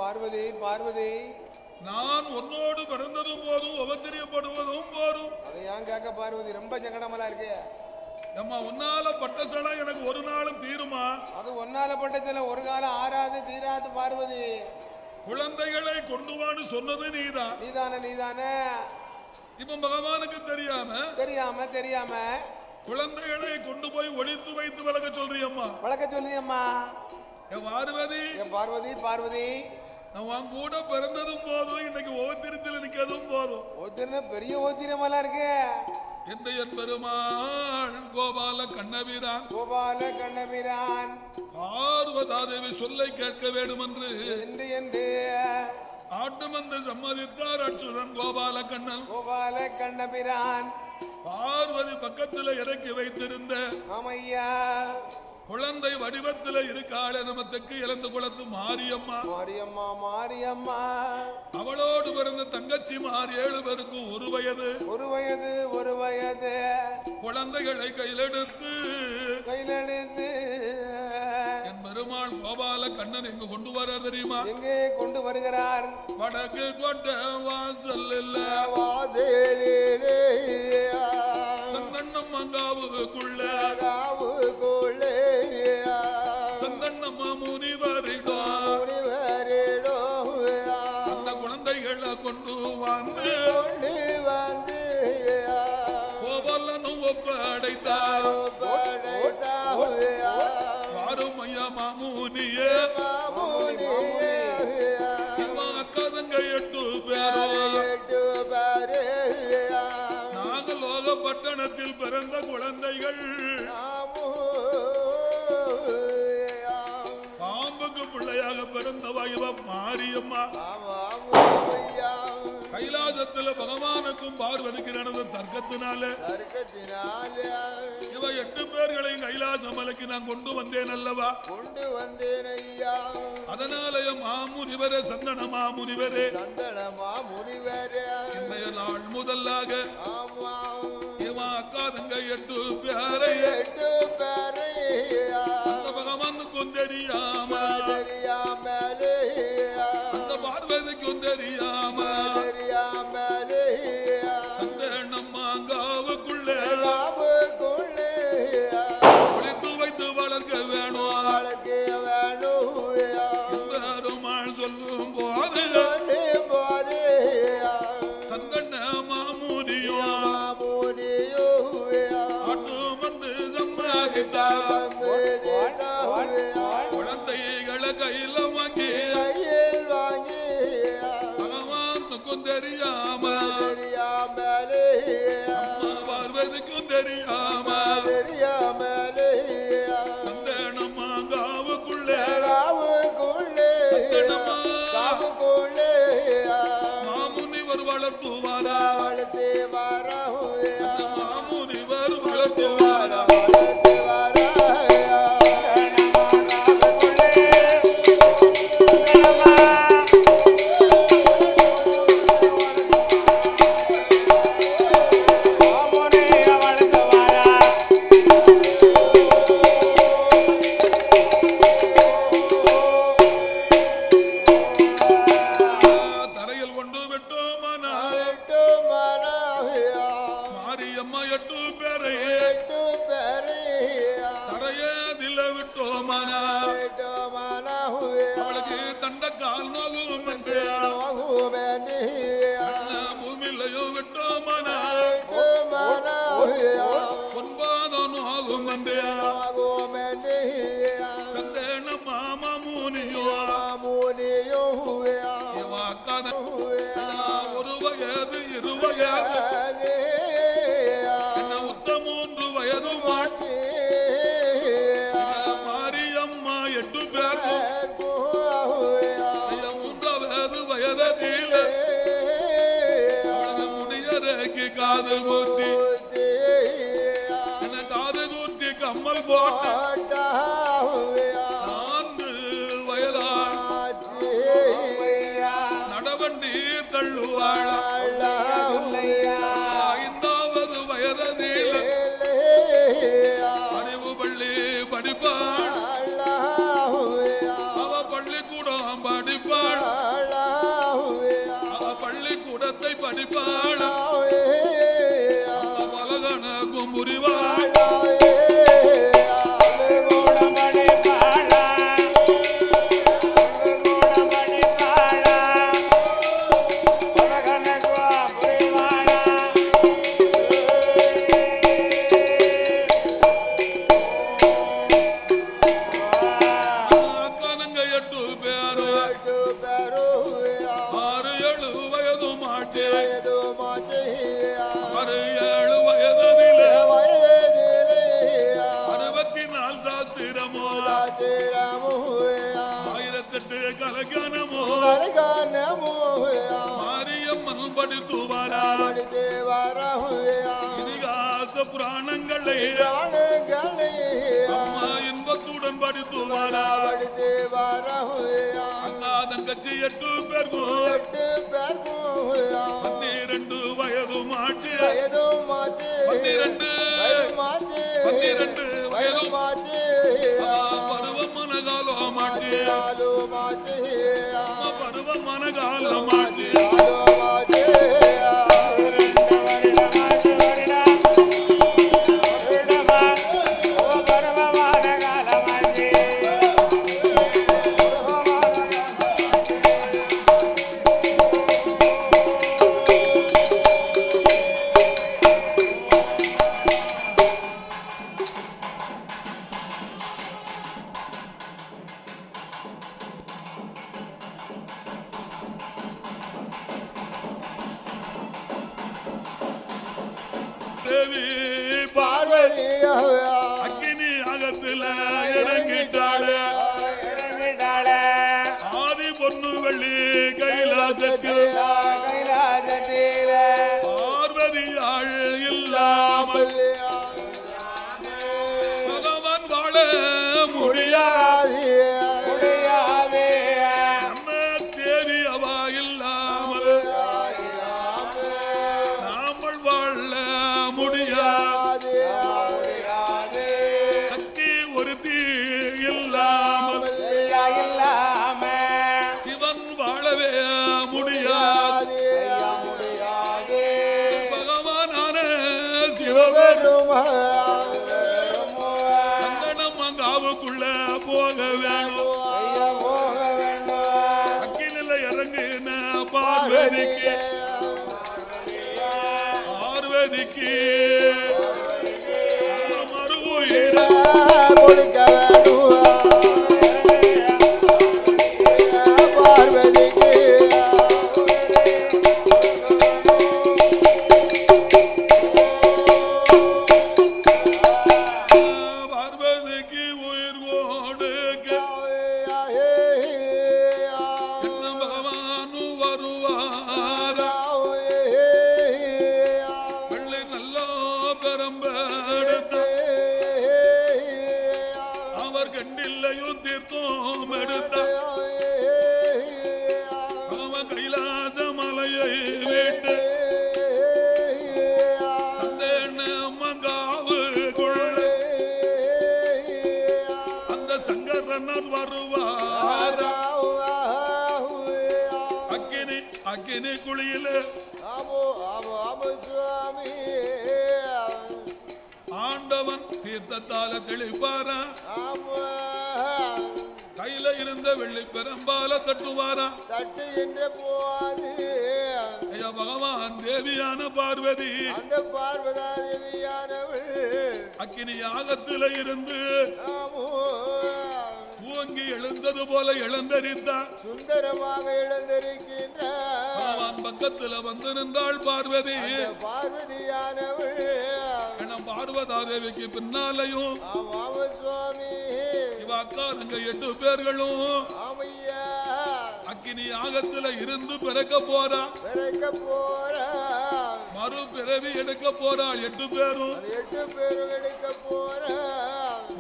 பார்வதி பார்வதி நான் உன்னோடு பிறந்ததும் போதும் உபத்திரியப்படுவதும் போதும். அதை ஏன் கேட்க பார்வதி, ரொம்ப சங்கடமலா இருக்கு. அம்மா உன்னால பட்ட சிலை எனக்கு ஒரு நாளும் தீருமா? அது ஒன்னால பட்ட சிலை ஒரு காலம் ஆறாது தீராது பார்வதி. குழந்தைகளை கொண்டு வான்னு சொன்னது நீதான். நீதானே இப்ப பகவானுக்கு தெரியாம தெரியாம தெரியாம குழந்தைகளை கொண்டு போய் ஒளித்து வைத்து வளர்க்க சொல்றியம்மா. வளர்க்க சொல்லியம்மா. பார்வதி பார்வதி பார்வதி நான் உன் கூட பிறந்ததும் போதும் இன்னைக்கு ஓத்திரத்தில் நிற்கதும் போதும். ஓத்திர பெரிய ஓத்திரமெல்லாம் இருக்கு. என் பெருமாள் கோபால கண்ணபிரான் பார்வதாதேவி சொல்லை கேட்க வேண்டும் என்று ஆட்டுமன்று சம்மதித்தார் அச்சுதன் கோபால கண்ணபிரான். பார்வதி பக்கத்தில் இறக்கி வைத்திருந்த குழந்தை வடிவத்தில் இருக்காள் நம்ம தெற்கு இழந்து குளத்து மாரியம்மா. அவளோடு பிறந்த தங்கச்சி மாறி 7 பேருக்கும் ஒரு வயது குழந்தைகளை கையிலெடுத்து என் பெருமாள் கோபால கண்ணன் எங்க கொண்டு வர தெரியுமா? எங்கே கொண்டு வருகிறார்? வடக்கு கொண்ட வாசல் இல்ல சந்தன்னம் மங்காவுக்குள்ள சந்தன்னம் முனிவரிடோ அந்த குழந்தைகளை கொண்டு வந்து கோபாலனும் ஒப்படைத்தார். வாரும் ஐயா மாமுனியே அக்காதங்க 8 பேர் நாகலோக பட்டணத்தில் பிறந்த குழந்தைகள் பாம்புக்கு பிள்ளையாக பிறந்தவா இவ மாரியம்மா. கைலாசத்துல பகவானுக்கும் பார்வதிக்கு நடந்த தர்க்கத்தினால இவ 8 பேர்களையும் கைலாச மலைக்கு நான் கொண்டு வந்தேன் அல்லவா? அதனால மாமுனிவரே சந்தன மாமுனிவரே இன்றைய நாள் முதலாக இவன் அக்கா தங்க 8 பேரை அந்த பகவானுக்கும் தெரியாம அந்த பார்வதிக்கும் தெரியாம சந்தனம் மாங்காவுக்குள்ளே ஒளித்து வைத்து வளர்க்க வேணும். பெருமாள் சொல்லும் போது சந்தன மாமுனியோ ஆட்டுமன்று சம்மாகித்தார். குழந்தைகளை கையில வாங்கி பகவானுக்கும் தெரியாம பார்வதிக்கும் தெரியாம சந்தனம் மாங்காவுக்குள்ளே மாமுனிவர் வளர்த்துவாரா மாமுனிவர் வளர்த்துவாரா ஒரு வயது 2 வயது உத்தமூன்று வயது மாரியம்மா 8 பேர் 3வது வயதில் முடியறைக்கு காது கூட்டி கம்மல் போட்ட 4 வயதால் நடவண்டி தள்ளுவாள். 5வது வயதில் அறிவு பள்ளி படிப்பாள். அவ பள்ளிக்கூடம் படிப்பாள். கலகனமோ மாரியம்மன் படித்துவாரா இதிகாச புராணங்களை அம்மா இன்பத்துடன் படித்துவாரா அண்ணா தங்கச்சி 8 பேருக்கும் 12 வயதும் ஆச்சு 12 வயதும் பருவம் மனகாலம் ஆச்சு பருவம் மனகாலம் ஆச்சு தேவி பார்வதி அக்கினி அகத்துல இறங்கிட்டாளே ஆதி பொண்ணு வெள்ளி கைலாசத்தில் பார்வதியாள் இல்லாமல் பகவான் வாழ முடியாது நம்ம தேவி அவா இல்லாமல் நாமல் வாழ முடியாது சக்தி ஒருத்தி இல்லாமல் சிவன் வாழவே முடியாது பகவானான சிவபெருமான் சந்தனம் அங்காவுக்குள்ள போக வேணும் அக்கினில இறங்குன பார்வதிக்கு மறுவுயிர கொடுக்க பார்வதிக்கு பார்வதிக்கு உயிர் கொடுக்க பகவானு வருவார் வெள்ளை நல்ல பெரம்பெடுத்த அவர் கண்டில்லையும் தீர்த்தம் எடுத்த அவன் கைலாச மலையை விட்டு சந்தேன மங்காவுக்குள்ள அந்த சங்கரனர் வருவார் அக்கினி குழியில ஆண்டவன் தீர்த்தத்தால தெளிப்பாரா கையில இருந்த வெள்ளி பெரம்பால தட்டுவாரா தட்டு என்ற போது ஐயா பகவான் தேவியான பார்வதி அந்த பார்வதா தேவியானவள் அக்கினி யாகத்தில இருந்து தூங்கி எழுந்தது போல எழுந்தரித்தார் சுந்தரமாக எழுந்திருக்கின்ற பகவான் பக்கத்துல வந்து நின்றாள் பார்வதி பார்வதியானவள் பார்வதா தேவிக்கு பின்னாலையும் சுவாமி இவ அக்கா தங்க 8 பேர்களும் ஆமையா அக்கினி யாகத்துல இருந்து பிறக்க போறா மறு பிறவி எடுக்க போறாள் 8 பேரும் 8 பேரும் எடுக்க போறா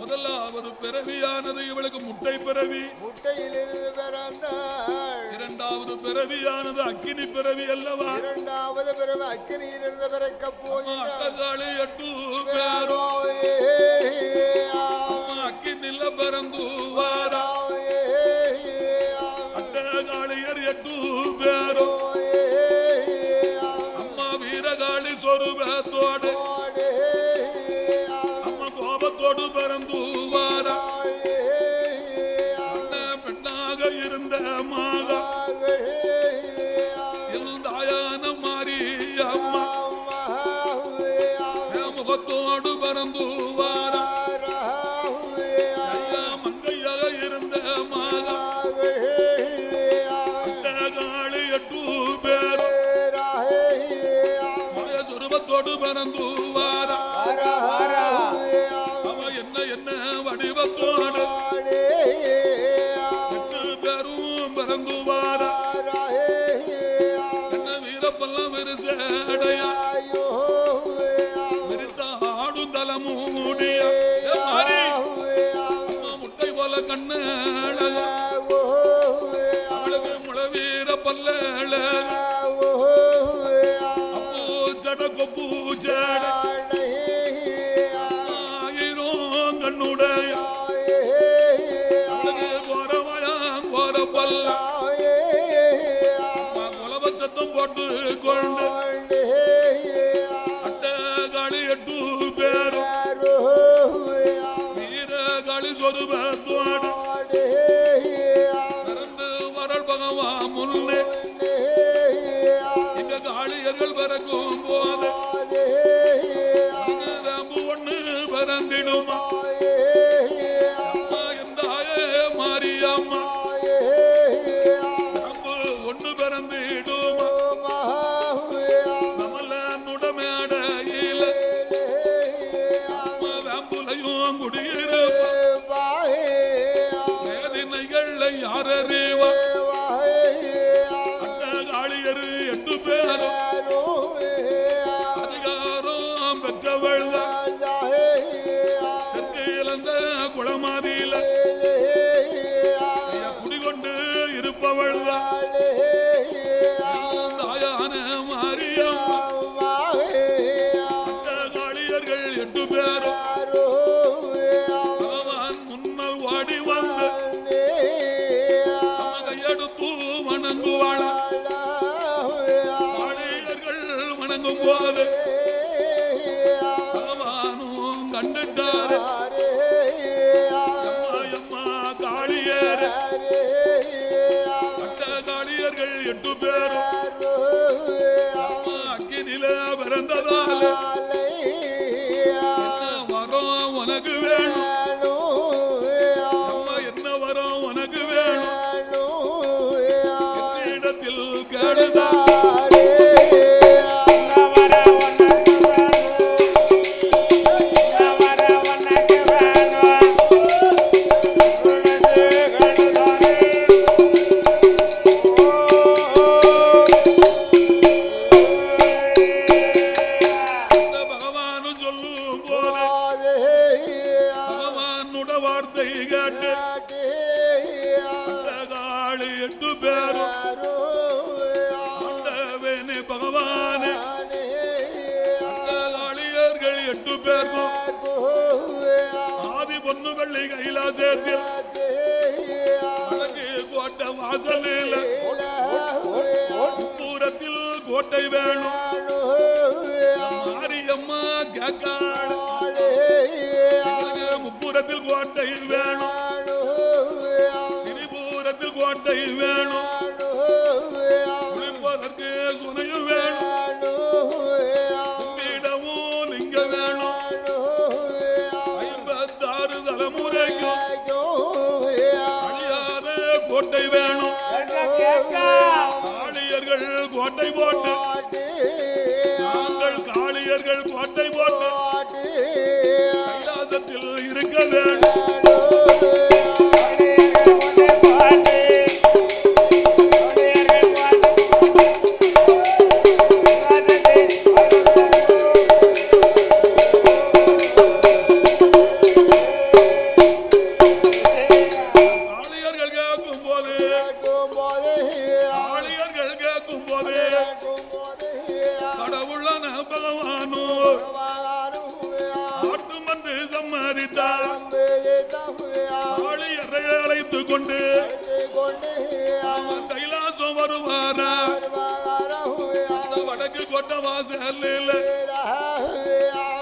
முதலாவது பிறவியானது இவளுக்கு முட்டை பிறவி முட்டையிலிருந்து பிறந்தாள் இரண்டாவது பிறவியானது அக்கினி பிறவி அல்லவா இரண்டாவது பிறவி அக்கினியிலிருந்து பிறக்க போகிறாள் அட்டகாளி 8 பேரும் அக்கினில பிறந்து வாரா அட்டகாளியர் 8 பேரும் அம்மா வீரகாளி சொருபத்தோடு அம்மா கோபத்தோடு பிறந்து வாரா பெண்ணாக இருந்த மாக தாயான மாறி அம்மா முகத்தோடு பிறந்து வாரா மங்கைய பறந்து வார என்ன வீரப்பெல்லாம் விரிசடையா விரித்த ஆடும் தலமும் முடிய முட்டை போல கண்ணு அவளுக்கு முளவீர பல்ல அப்போ சட கொப்பு சட ஆயிரம் கண்ணுடைய அவளுக்கு கோரமயம் கோர பல்ல குலபட்சத்தம் போட்டு கொண்டு அட்ட காளி 8 பேரும் வீர காளி சொருபத்தோடு பிறந்து வரல் பகவா முன்னே இங்க காளியர்கள் பறக்கும் போது வேம்பு ஒண்ணு பறந்திடுமா எந்தாயே மாரியம்மா வேம்பு ஒண்ணு பறந்திடுமா நம்மள நுடமேடையில வேம்புலையும் குடியிருப்பா வேதினைகளை யாரறிவா அந்த காளியரு 8 பேரும் அதிகாரம் பெற்றவள் தெற்கு இழந்த குளமாதியில குடிகொண்டு இருப்பவள் தாயான மாரியம்மா அந்த காளியர்கள் 8 பேரும் பகவான் முன்னல் வாடி வந்து கையெடுத்து வணங்குவாள் காளியர்கள் வணங்கும் போது பகவானும் கண்டுட்டாரு அம்மா காளியர் அந்த காளியர்கள் 8 பேரும் அக்கினில பிறந்ததால என்ன வரம் உனக்கு வேணும் அம்மா என்ன வரம் உனக்கு வேணும் என்னிடத்தில் கேளுதா பகவானும் சொல்லும் போது பகவானுட வார்த்தை கேட்டு அந்த காளி 8 பேரும் ஆண்டவனே பகவானே அந்த காளியர்கள் 8 பேருக்கும் ஆதி பொண்ணு வெள்ளி கைலாசத்தில் வடக்கு கோட்டை வாசலில் முப்பூரத்தில் கோட்டை வேணும் மாரியம்மா கேக்காள் முப்பூரத்தில் கோட்டை வேணும் திரிபுரத்தில் கோட்டை வேணும் குளிப்பதற்கு சுனையும் வேணும் கும்பிடவும் லிங்க வேணும் 56 தலைமுறைக்கும் அழியாத கோட்டை வேணும் காளியர்கள் கோட்டை போட்டு நாங்கள் காளியர்கள் கோட்டை போட்டு கைலாசத்தில் இருக்க வேண்டும் காளியர்கள் கேட்கும் போது கடவுளான பகவானோ ஆட்டு மந்து சம்மதித்தார் காளியரை அழைத்து கொண்டு கைலாசம் வருவாரா வடக்கு கொட்ட வாசல்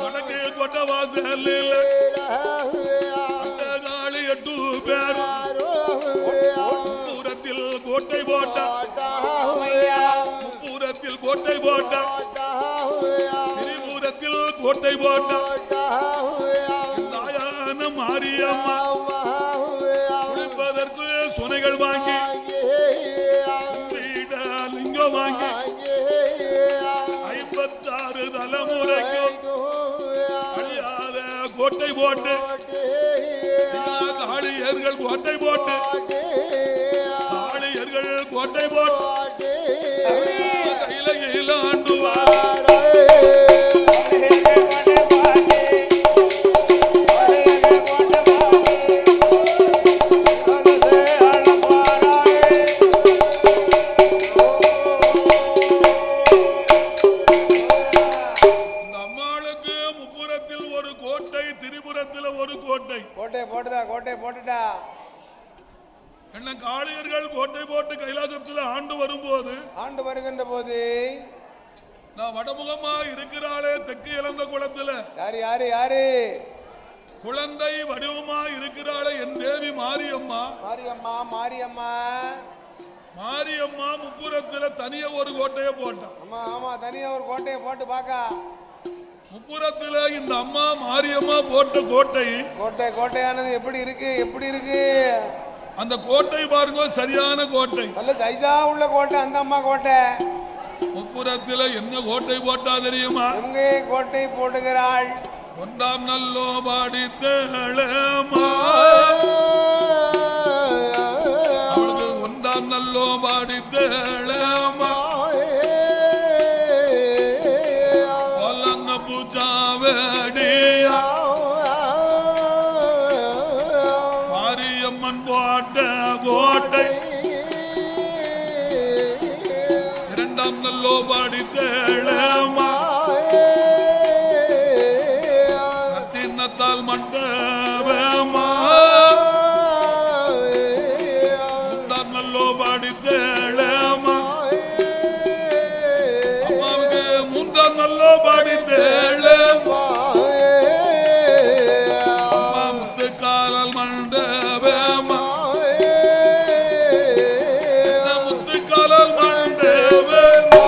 வடக்கு கொட்ட வாசல் அந்த காளி 8 பேரும் முப்பூரத்தில் கோட்டை போட்டார் முப்பூரத்தில் கோட்டை போட்டார் திரிபுரத்தில் கோட்டை போட்டார் தாயான மாரியம்மா குளிப்பதற்கு சுனைகள் வாங்கி லிங்கம் வாங்கி 56 தலைமுறைக்கும் அழியாத கோட்டை போட்டு காளியர்கள் கோட்டை போட்டு காளியர்கள் கோட்டை போட்டு கையில ஆண்டுவார் காளியர்கள் கோட்டை போட்டு கைலாசத்தில் ஆண்டு வரும்போது ஆண்டு வருகின்ற போது நான் வடமுகமா இருக்கிறாளே தெற்கு இளந்த குளத்துல யாரு யாரு யாரு குழந்தை வடிவமா இருக்கிறாளே என் தேவி மாரியம்மா மாரியம்மா மாரியம்மா மாரியம்மா முப்புறத்துல தனிய ஒரு கோட்டையை போட்டான். ஆமா ஆமா தனியா ஒரு கோட்டையை போட்டு பாக்கா முப்புறத்துல இந்த அம்மா மாரியம்மா போட்ட கோட்டை கோட்டையானது எப்படி இருக்கு எப்படி இருக்கு அந்த கோட்டை பாருங்க சரியான கோட்டை நல்ல சைஸா உள்ள கோட்டை அந்த அம்மா கோட்டை முப்புறத்துல என்ன கோட்டை போட்டா தெரியுமா எங்கே கோட்டை போடுகிறாள் ஒன்றாம் நல்லோ பாடி தேளமா அவளுக்கு ஒன்றாம் நல்லோ பாடி தேளமா வல்லங்க பூஜாவேடியா மாரியம்மன் போட்ட கோட்டை இரண்டாம் நல்லோ பாடி தேளமா ரத்தினத்தால் மண்டபமா மூன்றாம் நல்லோ பாடி தேளமா அம்மாவுக்கு மூன்றாம் நல்லோ பாடி தேளமா அம்மா முத்து காலல் மண்டபமா முத்து காலல் மண்டபமா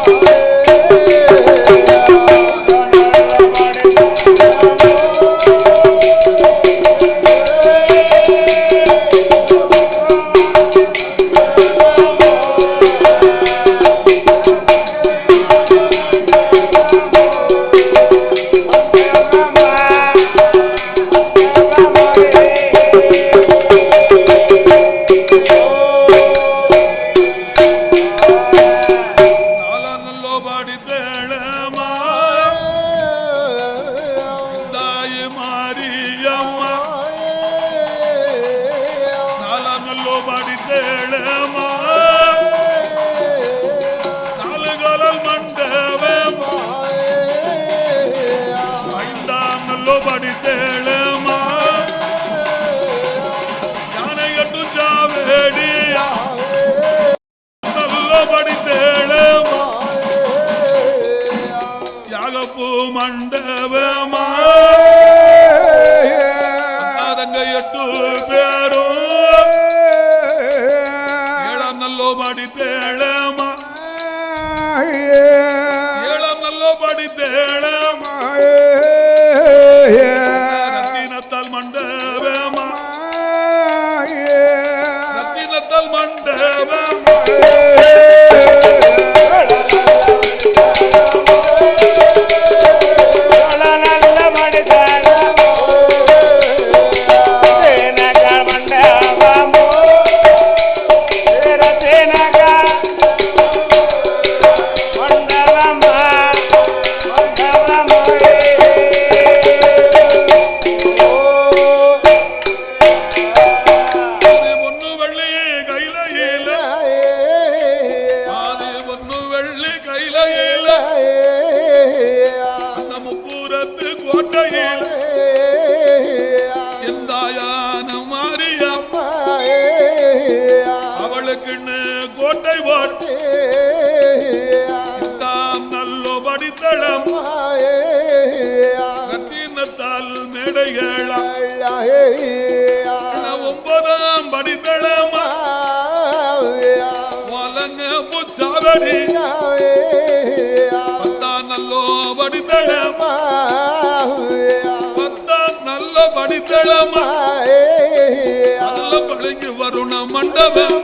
மண்டபமா அதங்க 8 பேரும் ஏழாம் நல்லோ பாடி தேளமா ஏழாம் நல்லோ பாடி தேளமா ரத்தினத்தால் மண்டபமா ரத்தினத்தால் மண்டபமா கோட்டை போட்டு நல்லோ படித்தளம் ரத்தினத்தால் மேடைகளா 9ஆம் படித்தளமா வலங்க புச்சாவடி 10ஆம் நல்லோ படித்தளமா 10ஆம் நல்லோ படித்தளமா அதுல பழங்கி வருண மண்டபம்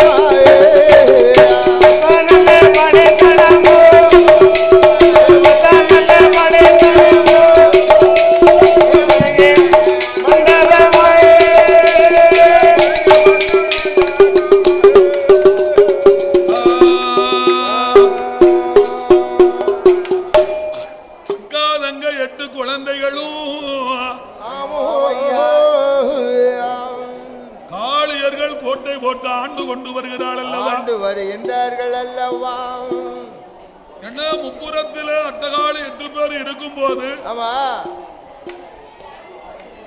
கொண்டு வருகின்றார்கள் அல்லவா? என்ன முப்புறத்தில அட்டகாளி 8 பேர் இருக்கும் போது ஆமா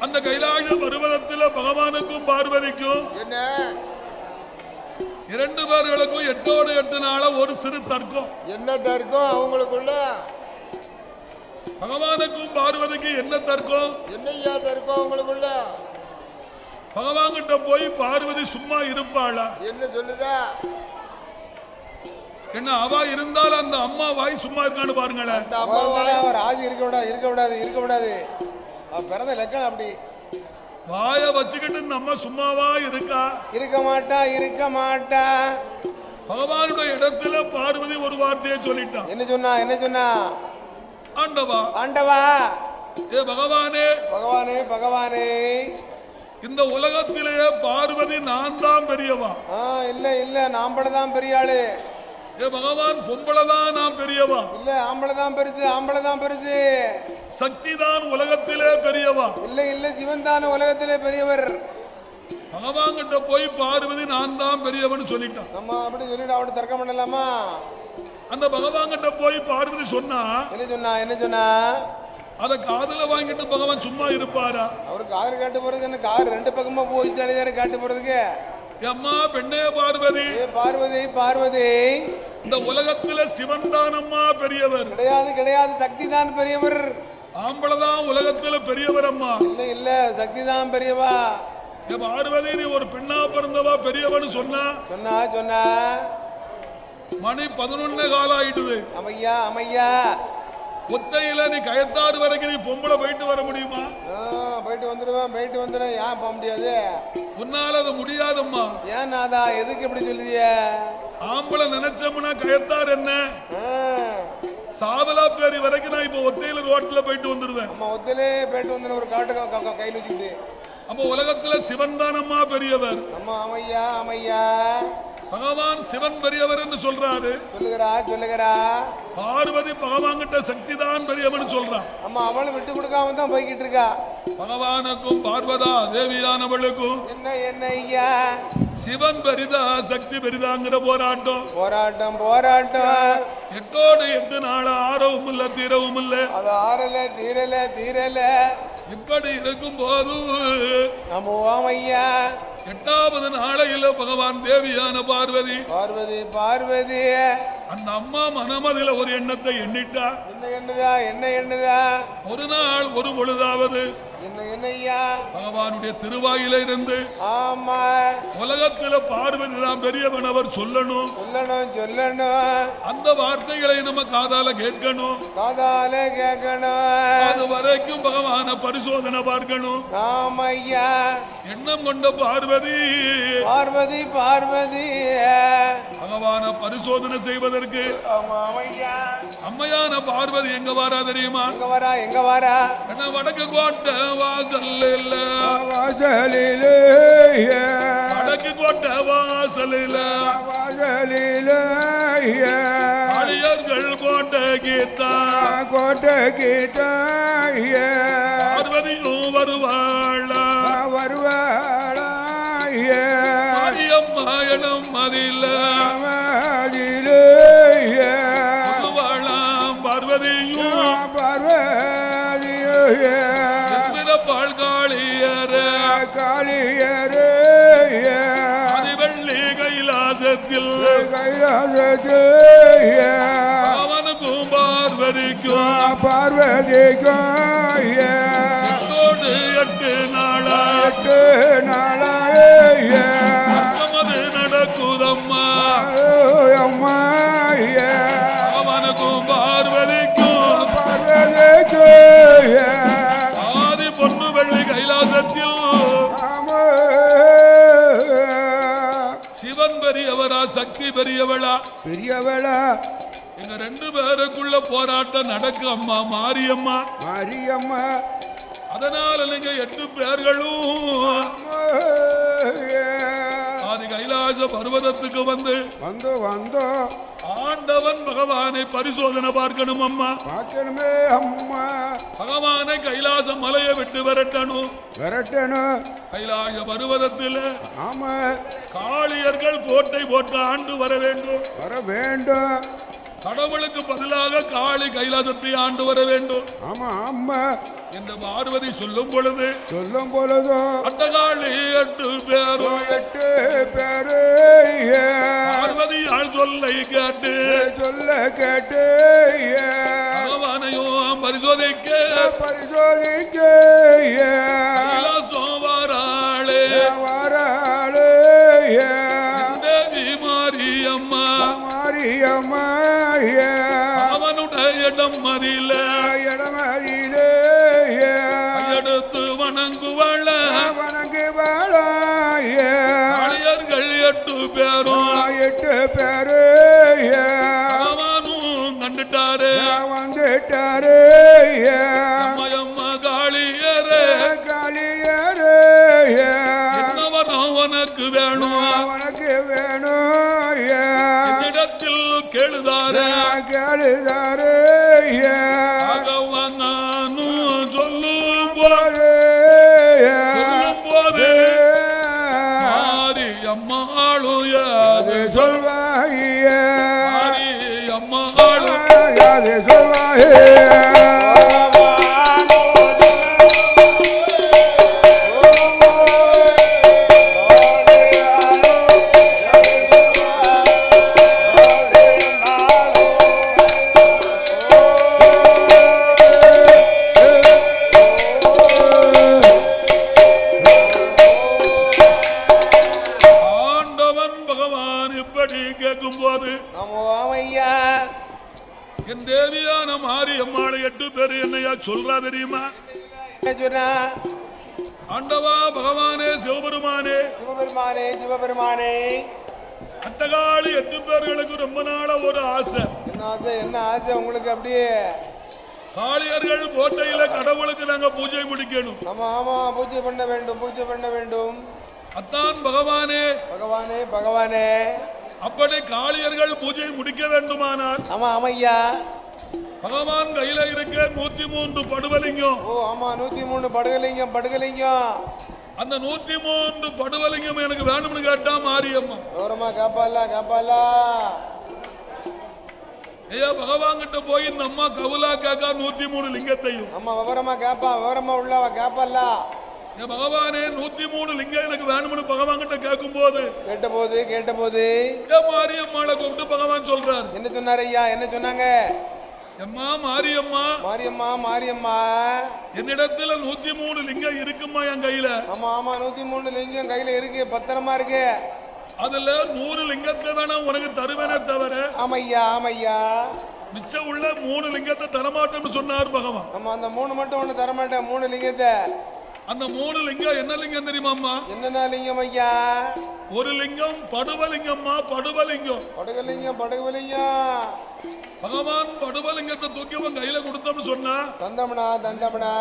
அந்த கைலாய பர்வதத்தில் பகவானுக்கும் பார்வதிக்கும் என்ன 2 பேர்களுக்கும் 8 8 நாள ஒரு சிறு தர்க்கம். என்ன தர்க்கம் அவங்களுக்குள்ள? பகவானுக்கும் பார்வதிக்கு என்ன தர்க்கம்? என்னையா தர்க்கம் அவங்களுக்குள்ள? பகவான் கிட்ட போய் பார்வதி சும்மா இருப்பாளா? என்ன சொல்லுதா? என்ன அவ இருந்தால் அந்த அம்மா வாய் சும்மா இருக்கான்னு பாருங்களேன். அந்த அம்மா ராஜி இருக்க விடாது பிறந்த லக்கணம் அப்படி வாய வச்சுக்கிட்டு இந்த அம்மா சும்மாவா இருக்கா? இருக்க மாட்டா. பகவானுடைய இடத்துல பார்வதி ஒரு வார்த்தையை சொல்லிட்டா. என்ன சொன்னா? ஆண்டவா ஏ பகவானே பகவானே இந்த உலகத்திலேயே பார்வதி நான் தான் பெரியவா. இல்ல நாம்பளதான் பெரிய ஆளு. ஏ பகவான் பொம்பளதான் நான் பெரியவா. இல்ல ஆம்பளதான் பெருசு. சக்தி தான் உலகத்திலே பெரியவா. இல்ல சிவன் தான் உலகத்திலே பெரியவர். பகவான் கிட்ட போய் பார்வதி நான் தான் பெரியவன் சொல்லிட்டான். நம்ம அப்படி சொல்லிட்டு அவட தர்க்கம் பண்ணலாமா? அந்த பகவான் கிட்ட போய் பார்வதி சொன்னா என்ன சொன்னா? அத காதுல வாங்கிட்டு பகவான் சும்மா இருப்பாரா? அவருக்கு காது காட்டு போறதுக்கு என்ன கார் 2 பக்கமா போயிச்சாலே காட்டு போறதுக்கு. அம்மா பெண்ணே பார்வதி பார்வதி இந்த உலகத்துல சிவன் தான் அம்மா பெரியவர். கிடையாது சக்தி தான் பெரியவர். ஆம்பளதான் உலகத்துல பெரியவர் அம்மா. இல்ல சக்தி தான் பெரியவா. பார்வதி நீ ஒரு பெண்ணா பிறந்தவா பெரியவன்னு சொன்னா மணி 11 காலம் ஆயிடுது. அமையா ஒத்தையில நீ கயத்தாறு வரைக்கும் நீ பொம்பளை போயிட்டு வர முடியுமா? போயிட்டு வந்துடுவேன். ஏன் போக முடியாது? உன்னால அது முடியாதம்மா. ஏன் நாதா எதுக்கு இப்படி சொல்லுதிய? ஆம்பளை நினைச்சோம்னா கயத்தார் என்ன சாவலா பேரி வரைக்கும் நான் இப்ப ஒத்தையில ரோட்ல போயிட்டு வந்துடுவேன். ஒத்தையிலே போயிட்டு வந்து ஒரு காட்டு கையில் வச்சுக்கிட்டு. அப்ப உலகத்துல சிவன் தானம்மா பெரியவர். அமையா பகவான் சிவன் பெரியவர் என்று சொல்றாரு. சொல்லுகிறா பார்வதி பகவான் கிட்ட சக்தி தான் பெரியவன் சொல்றா. அம்மா அவளை விட்டு கொடுக்காம தான் போய்கிட்டு இருக்கா. பகவானுக்கும் பார்வதா தேவியானவளுக்கும் என்ன ஐயா சிவன் பெரிதா சக்தி பெரிதாங்கிற போராட்டம் 8 8 நாள் ஆறவும் இல்ல தீரவும் இல்ல. அது ஆறல தீரல இப்படி இருக்கும் போது ஐயா 8வது நாளையில பகவான் தேவியான பார்வதி அந்த அம்மா மனமதில ஒரு எண்ணத்தை எண்ணிட்டா. என்ன எண்ணுதா? ஒரு நாள் ஒரு பொழுதாவது என்னையா பகவானுடைய திருவாயில இருந்து ஆமா உலகத்துல பார்வதி தான் பெரியவன் அவர் சொல்லணும். அந்த வார்த்தைகளை நம்ம காதால கேட்கணும். அது வரைக்கும் பகவான பரிசோதனை பார்க்கணும். ஆமையா எண்ணம் கொண்ட பார்வதி பகவான பரிசோதனை செய்வதற்கு அம்மையான பார்வதி எங்க வாரா தெரியுமா? எங்க வாரா என்ன வடக்கு கோட்டை வாசல்ல வடக்கு கோட்டை வாசலில அடியர்கள் கோட்டை கீதா பார்வதியும் வருவாளா அரியம்மா எனும் மதில பார்வதியும் பால் காளியரே அதிவள்ளி கைலாசத்தில் அவனுக்கும் பார்வதிக்கும் 8 நாளாய் அது நடக்குதம்மா. அவனுக்கும் பார்வதிக்கும் ஆதி பொண்ணு வெள்ளி கைலாசத்தில் சிவன் பெரியவரா சக்தி பெரியவளா? எங்க 2 பேருக்குள்ள போராட்டம் நடக்கு அம்மா மாரியம்மா. அதனால நீங்க 8 பேர்களும் ஆதி கைலாய கைலாச பர்வதத்துக்கு வந்து வந்தோ ஆண்டவன் பகவானை பரிசோதனை பார்க்கணும் அம்மா. பார்க்கணுமே அம்மா. பகவானை கைலாச மலையை விட்டு விரட்டணும். கைலாச பர்வதத்தில் ஆமா காளியர்கள் கோட்டை போட்டு ஆண்டு வர வேண்டும். கடவுளுக்கு பதிலாக காளி கைலாசத்தை ஆண்டு வர வேண்டும். ஆமா என்று பார்வதி சொல்லும் பொழுது அட்டகாளி 8 பேரு பார்வதியால் சொல்லை கேட்டு பகவானையும் பரிசோதிக்க கைலாசம் வாராளே தேவி மாரியம்மா அவனுடைய இடம் மதியில எடுத்து வணங்குவாள காளியர்கள் 8 பேரும் அவனும் கண்டுட்டாரு அம்மா காளியரே என்னவரும் உனக்கு வேணும் என்னிடத்தில் கேளுதாரு பகவானும் சொல்லும் போது மாரியம்மாளும் யாது மாரியம்மாளும் என் தேவியான மாரியம்மாளை 8 பேர் என்னையா சொல்றா தெரியுமா? ஆண்டவா பகவானே சிவபெருமானே அட்டகாளி 8 பேர்களுக்கு ரொம்ப நாள ஒரு ஆசை. என்ன ஆசை உங்களுக்கு? அப்படியே காளியர்கள் கோட்டையில கடவுளுக்கு நாங்க பூஜை முடிக்கணும். ஆமா பூஜை பண்ண வேண்டும். அத்தான் பகவானே அப்படி காளியர்கள் பூஜை முடிக்க வேண்டுமானால் ஐயா பகவான் கையில இருக்க 103 படுவலிங்கம். 103 படுகலிங்கம். அந்த 103 படுவலிங்கம் எனக்கு வேணும்னு கேட்டா மாரியம்மா காப்பாலா ஐயா பகவான் கிட்ட போய் இந்த அம்மா கவுலா கேக்கா 103 லிங்கத்தையும் விவரமா உள்ளவ காப்பாலா பகவானே 103 லிங்கம் எனக்கு வேணும்னு பகவான் கிட்ட கேட்டபோது மாரியம்மாளை கூப்பிட்டு பகவான் சொல்றாரு. என்ன சொன்னார் ஐயா? என்ன சொன்னாங்க? அம்மா மாரியம்மா என்னிடத்துல 103 லிங்கம் இருக்குமா என் கையில? ஆமா 103 லிங்கம் கையில இருக்கு, பத்திரமா இருக்கு. அதுல 100 லிங்கத்தை வேணா உனக்கு தருவேனே தவிர ஆமையா மிச்சம் உள்ள 3 லிங்கத்தை தரமாட்டேன்னு சொன்னார் பகவான். ஆமா அந்த 3 மட்டும் ஒண்ணு தரமாட்டேன், 3 லிங்கத்தை. அந்த 3 லிங்கம் என்ன லிங்கம் தெரியுமாம்மா? என்னென்ன லிங்கம் ஐயா? ஒரு லிங்கம் படுவலிங்கம்மா. படுவலிங்கம் பகவான் படுவலிங்கத்தை தூக்கி உன் கையில கொடுத்தோம்னு சொன்னா தந்தம்னா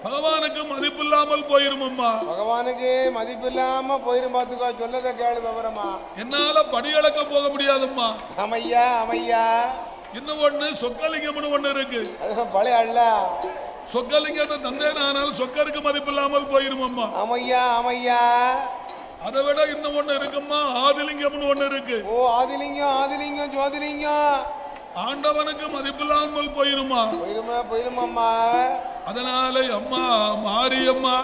பகவானுக்கு மதிப்பு இல்லாமல் போயிருமம்மா. பகவானுக்கு மதிப்பு இல்லாம போயிரும். பாத்துக்கோ, சொல்லத கேளு விவரமா. என்னால படியளக்க போக முடியாதும்மா. அமையா இன்னும் ஒண்ணு சொக்கலிங்கம்னு ஒண்ணு இருக்கு. அது பழைய அல்ல. சொக்கலிங்கத்தை தந்தேனானால் சொக்கருக்கு மதிப்பு இல்லாமல் போயிருமம்மா. அமையா அதை விட இன்னும் ஒண்ணு இருக்கும்மா, ஆதிலிங்கம்னு ஒண்ணு இருக்கு. ஆதிலிங்கம் ஜோதிலிங்கம் ஆண்டவனுக்கு மதிப்பு இல்லாமல் போயிருமா? போயிருமாம்மா. அதனால அம்மா மாரியம்மா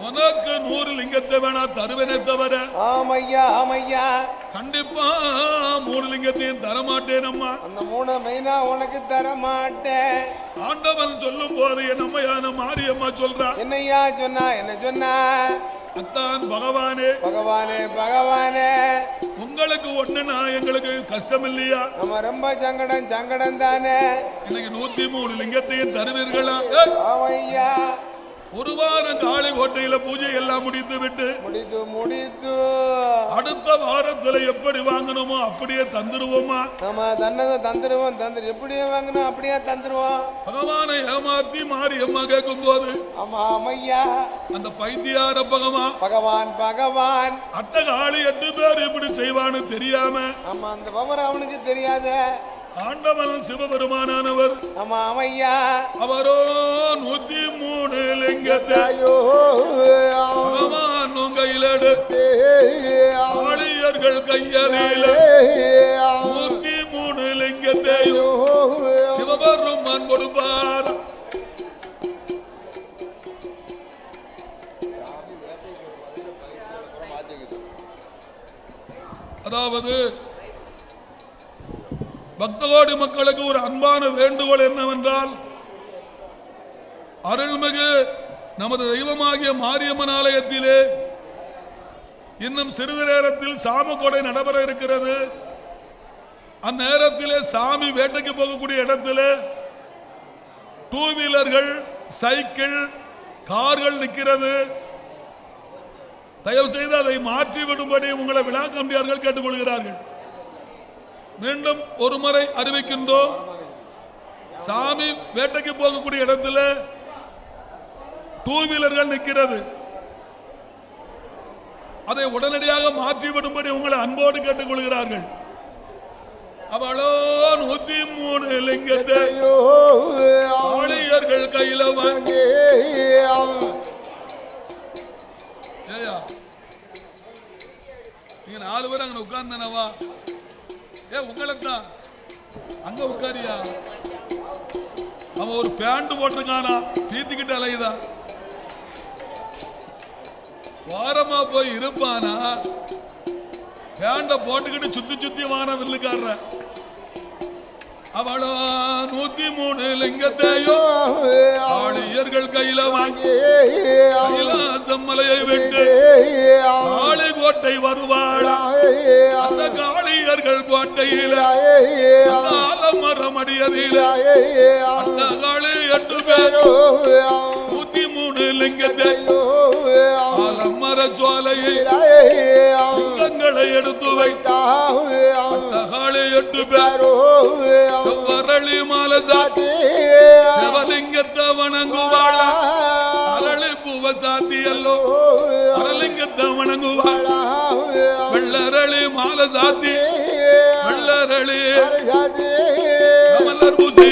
உனக்கு 100 லிங்கத்தை வேணா தருவேனே தவிர ஆமையா கண்டிப்பா 3 லிங்கத்தையும் தரமாட்டேன் அம்மா. அந்த 3 மைனா உனக்கு தரமாட்டேன். ஆண்டவன் சொல்லும் போது என் அம்மையான மாரியம்மா சொல்றா. என்னையா சொன்னா? அத்தான் பகவானே உங்களுக்கு ஒண்ணுனா எங்களுக்கு கஷ்டம் இல்லையா? நம்ம ரொம்ப சங்கடம் தானே. இன்னைக்கு 103 லிங்கத்தையும் தருவீர்களா? ஆமையா. ஒரு வாரம் காளி கோட்டையில பூஜை எல்லாம் முடித்து விட்டு முடித்து அடுத்த வாரத்துல அவரிடத்துல எப்படி வாங்கணுமோ அப்படியே தந்துருவோமா? நம்ம தன்னதை தந்துருவோம். எப்படியே வாங்கணும் அப்படியே தந்துருவோம். பகவானை ஏமாத்தி மாரியம்மா கேட்கும் போது ஆமா ஐயா அந்த பைத்தியார பகவான் அட்டகாளி 8 பேர் இப்படி செய்வான்னு தெரியாம, ஆமா அந்த பவர் அவனுக்கு தெரியாத ஆண்டவன் சிவபெருமானவர் ஆமா ஐயா அவரோ 103 லிங்கத்தையோ பகவான் கையில் எடுத்து ஆளியர்கள் கையறையில 103 லிங்கத்தையோ சிவபெருமான் கொடுப்பார். அதாவது பக்தகோடி மக்களுக்கு ஒரு அன்பான வேண்டுகோள் என்னவென்றால், அருள்மிகு நமது தெய்வமாகிய மாரியம்மன் ஆலயத்திலே இன்னும் சிறிது நேரத்தில் சாம கொடை நடைபெற இருக்கிறது. அந்நேரத்திலே சாமி வேட்டைக்கு போகக்கூடிய இடத்துல 2 வீலர்கள், சைக்கிள், கார்கள் நிற்கிறது. தயவு செய்து அதை மாற்றி விடும்படி உங்களை விழா கமிட்டியார்கள் கேட்டுக்கொள்கிறார்கள். மீண்டும் ஒரு முறை அறிவிக்கின்றோம், சாமி வேட்டைக்கு போகக்கூடிய இடத்துல 2 வீலர்கள் நிற்கிறது. அதை உடனடியாக மாற்றிவிடும்படி உங்களை அன்போடு கேட்டுக்கொள்கிறார்கள். அவளோ 103 லிங்கத்தை ஆளியர்கள் கையில வாங்கி நீங்க 4 பேர் அங்க உட்கார்ந்தனவா? உங்களைத்தான் அங்க உட்காரியா? அவன் ஒரு பேண்ட் போட்டிருக்கானா, பீத்திக்கிட்டு அலையுதா? வாரமா போய் இருப்பானா? பேண்ட போட்டுக்கிட்டு சுத்தி வான வில்லுக்கார. அவளோ 103 லிங்கத்தையோ ஆளியர்கள் கையில வாங்கி கைலாசமலையை விட்டு காளி கோட்டை வருவாள். அந்த காளியர்கள் கோட்டையில ஆலமரம் அடியதில் அந்த காளி 8 பேரோ 103 லிங்கத்தை ஆலமர சோலையை லிங்கங்களை எடுத்து வைத்தாள். அந்த காளி 8 பேரோ செவ்வரளி மாலை சாத்தி சிவலிங்கத்தை வணங்குவாள். அரளி பூவ சாத்தி அல்லோ அரலிங்கத்தை வணங்குவாள். வெள்ளரளி மாலை சாத்தி வெள்ளரளி கமலர் பூசி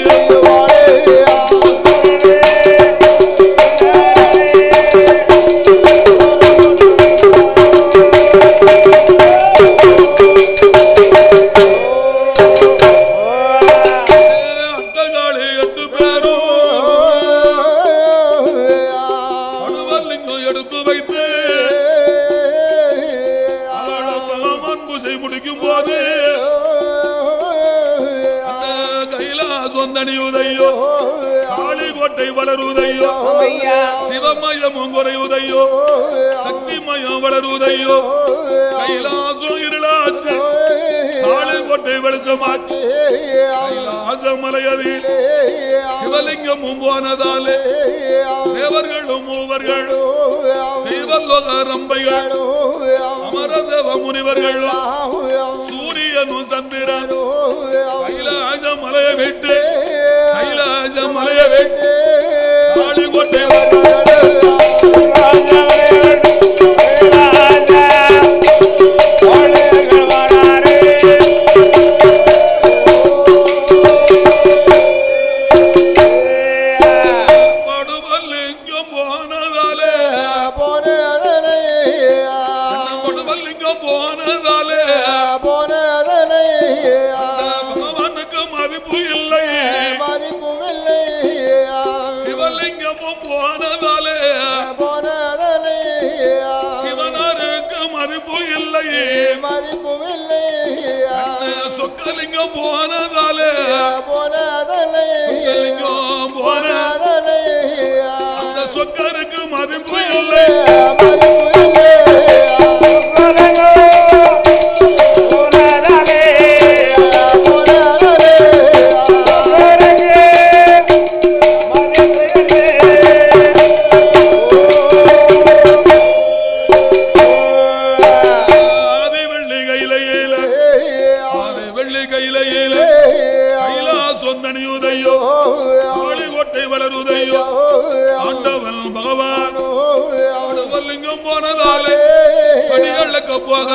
வளருதையோ, சிவமயமும் குறையுதையோ, சக்திமயம் வளருதையோ, கைலாசம் இருளாச்சு காளி கோட்டை வெளிச்சமாச்சு கைலாச மலையதில் சிவலிங்கமும் போனதாலே தேவர்களும் மூவர்கள் தெய்வலோக ரம்பைகள் அமரதேவ முனிவர்கள் சூரியனும் சந்திரனும் கைலாச மலையை விட்டு காளி கோட்டை சொக்கலிங்கம் போனதாலே அந்த சொக்கருக்கு மதிப்பு இல்லை. ஆதி வெள்ளி கையிலேயே போக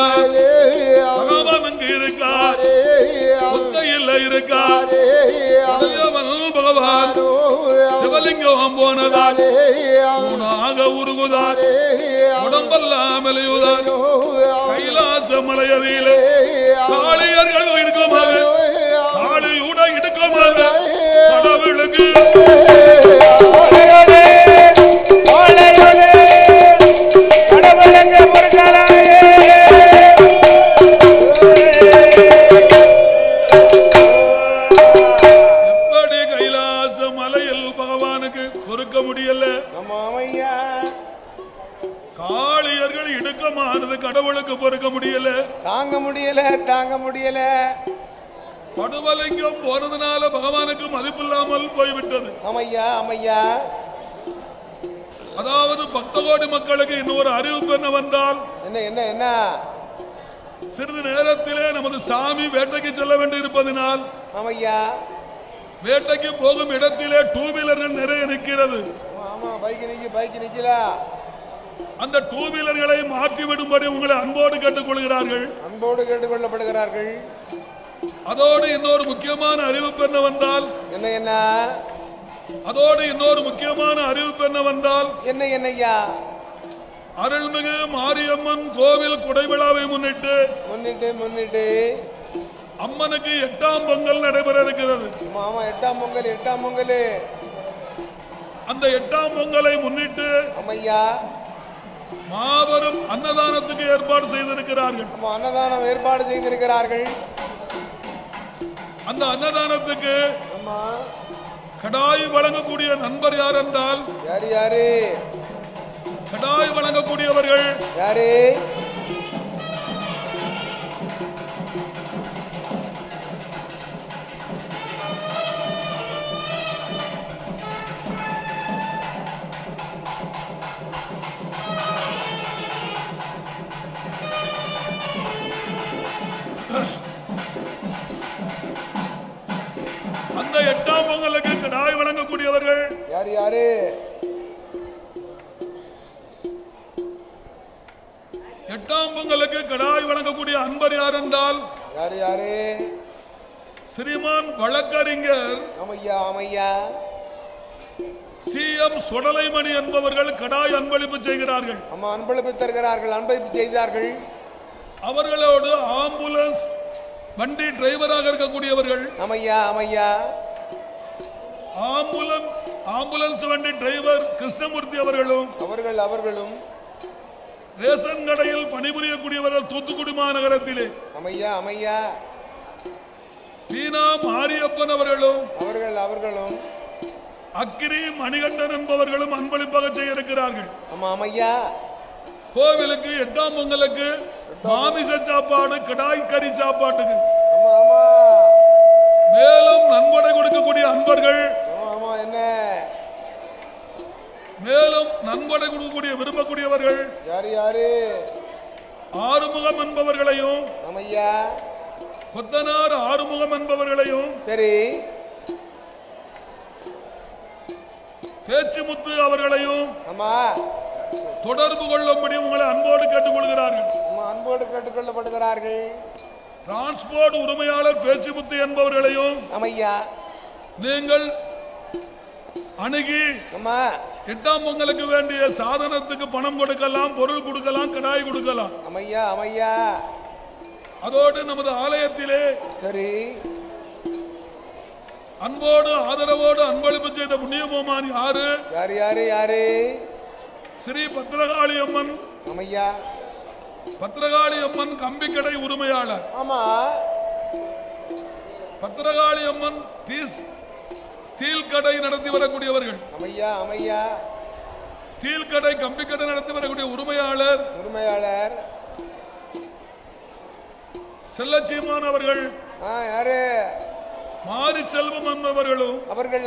பகவான் அங்கு இருக்கார், ஒத்தையில் இருக்கார். பகவான் சிவலிங்கம் போனதால் ஊனாக உருகுதார், உடம்பெல்லாம் மெலியுதார். கைலாச மலையதிலே காளியர்கள் இடுக்கமாக, காளியுட இடுக்கமாக கடவுளுக்கு எப்படி கைலாச மலையில் பகவானுக்கு பொறுக்க முடியல. காளியர்கள் இடுக்கமானது கடவுளுக்கு பொறுக்க முடியல, தாங்க முடியல, தாங்க முடியல. படுவலிங்கம் போனதுனால பகவானுக்கு மதிப்பில்லாமல் போய்விட்டது. அமையா அமையா, அதாவது பக்த கோடி மக்களுக்கு இன்னொரு அறிவிப்பு என்னவென்றால், என்ன என்ன என்ன, சிறிது நேரத்திலே நமது சாமி வேட்டைக்கு செல்ல வேண்டி இருப்பதனால் அமையா, வேட்டைக்கு போகும் இடத்திலே டூ வீலர்கள் நிறைய நிற்கிறது. ஆமா, பைக் நிக்கல. அந்த டூ வீலர்களை மாற்றி விடும்படி உங்களை அன்போடு கேட்டுக்கொள்கிறார்கள், அன்போடு கேட்டுக்கொள்ளப்படுகிறார்கள். அதோடு இன்னொரு முக்கியமான அறிவிப்பு என்னவென்றால், என்ன என்ன, அதோடு இன்னொரு முக்கியமான அறிவிப்பு என்னவென்றால், என்ன என்னய்யா, அருள்மிகு மாரியம்மன் கோவில் குடைவிழாவை முன்னிட்டு முன்னிட்டு அம்மனுக்கு 8ஆம் பொங்கல் நடைபெற இருக்கிறது. ஆமா, 8ஆம் பொங்கல். அந்த 8ஆம் பொங்கலை முன்னிட்டு அமையா, மாபெரும் அன்னதானத்துக்கு ஏற்பாடு செய்திருக்கிறார்கள். அன்னதானம் ஏற்பாடு செய்திருக்கிறார்கள். அந்த அன்னதானத்துக்கு ஆமா, கடாய் வழங்கக்கூடிய நண்பர் யார் என்றால், யாரு கடாய் வழங்கக்கூடியவர்கள் யாரு? அந்த 8ஆம் பொங்கலுக்கு கடாய் வழங்கக்கூடியவர்கள் யாரு? 8ஆம் பொங்கலுக்கு கடாய் வழங்கக்கூடிய அன்பர் யார் என்றால், யாரு? ஸ்ரீமான் வழக்கறிஞர் அமையா, CM சுடலைமணி என்பவர்கள் கடாய் அன்பளிப்பு செய்கிறார்கள். அன்பளிப்பு தருகிறார்கள், அன்பளிப்பு செய்தார்கள். அவர்களோடு ஆம்புலன்ஸ் வண்டி டிரைவராக இருக்கக்கூடியவர்கள், அமையா, ஆம்புலன்ஸ் வண்டி டிரைவர் கிருஷ்ணமூர்த்தி அவர்களும் ரேஷன் கடையில் பணிபுரியக்கூடியவர்கள் தூத்துக்குடி மாநகரத்திலே அமையா, பீனா மாரியப்பன் அவர்களும் அக்கிரி மணிகண்டன் என்பவர்களும் அன்பளிப்பாக செய்ய இருக்கிறார்கள். அமையா, கோவிலுக்கு 8ஆம் பொங்கலுக்கு மாமிச சாப்பாடு, கடாய் கறி சாப்பாட்டுக்கு மேலும் நன்கொடை கொடுக்கக்கூடிய அன்பர்கள், என்ன மேலும் நன்கொடை கொடுக்கக்கூடிய விரும்பக்கூடியவர்கள் யாரு? ஆறுமுகம் என்பவர்களையும், அமையா, கொத்தனார் ஆறுமுகம் என்பவர்களையும், சரி, பேச்சுமுத்து அவர்களையும் ஆமா, தொடர்பு கொள்ளும்படி உங்களை அன்போடு கேட்டுக்கொள்கிறார்கள். அன்போடு கேட்டுக்கொள்ளப்படுகிறார்கள். டிரான்ஸ்போர்ட் உரிமையாளர் பேச்சுமுத்து என்பவர்களையும் அமையா நீங்கள் அணுகி அம்மா 8ஆம் பொங்கலுக்கு வேண்டிய சாதனத்துக்கு பணம் கொடுக்கலாம், பொருள் கொடுக்கலாம், கடாய் கொடுக்கலாம். அமையா, அதோடு நமது ஆலயத்திலே சரி, அன்போடு ஆதரவோடு அன்பளிப்பு செய்த புண்ணியமோமான் யாரு? ஸ்ரீ பத்திரகாளி அம்மன். அமையா, பத்திரகாளி அம்மன் கம்பிக்கடை உரிமையாளர். ஆமா, பத்திரகாளி அம்மன் ஸ்டீல் கடை நடத்தி வரக்கூடியவர்கள். அமையா, ஸ்டீல் கடை, கம்பி கடை நடத்தி வரக்கூடிய உரிமையாளர் செல்லச்சீமான் அவர்கள். யாரு? மாரி செல்வம் என்பவர்களும்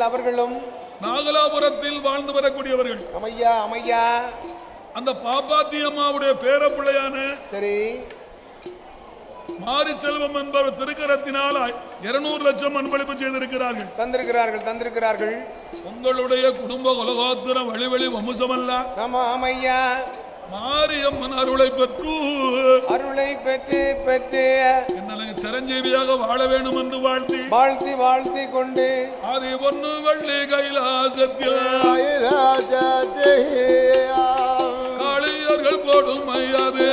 அவர்களும் நாகலாபுரத்தில் வாழ்ந்து வரக்கூடியவர்கள். அமையா, அந்த பாப்பாத்தி அம்மாவுடைய பேர பிள்ளையான சரி மாரி செல்வம் என்பவர் திருக்கரத்தினால் 200 லட்சம் அன்பளிப்பு செய்திருக்கிறார்கள். தந்திருக்கிறார்கள். உங்களுடைய குடும்ப குலகோத்திரம் வழி வம்சமல்ல. அமையா, மாரியம்மன் அருளை பெற்று அருளை பெற்று பெற்று என்ன சிரஞ்சீவியாக வாழ வேண்டும் என்று வாழ்த்தி வாழ்த்தி வாழ்த்தி கொண்டு ஆதி பொன்னு வள்ளி கைலாசத்தில் காளியர்கள் கொடுமையாது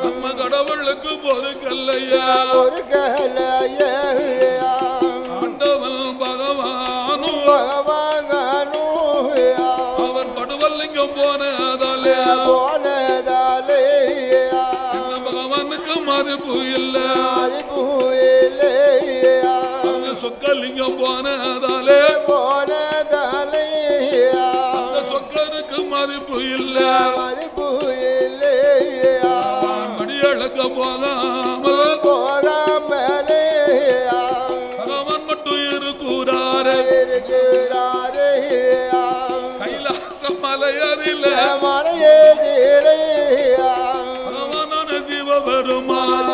நம்ம கடவுளுக்கு பொறுக்கல்லையா ஆண்டவன் பகவானும் அவர் படுவல்லிங்கம் போனதாலே பகவானுக்கு மதிப்பு இல்ல சொக்கலிங்கம் போனதாலே சொக்கருக்கு மதிப்பு இல்ல மடியளக்க போகாமல் பகவான் மட்டும் இருக்கிறாரே கைலாச மலையதில பகவானான சிவபெருமான்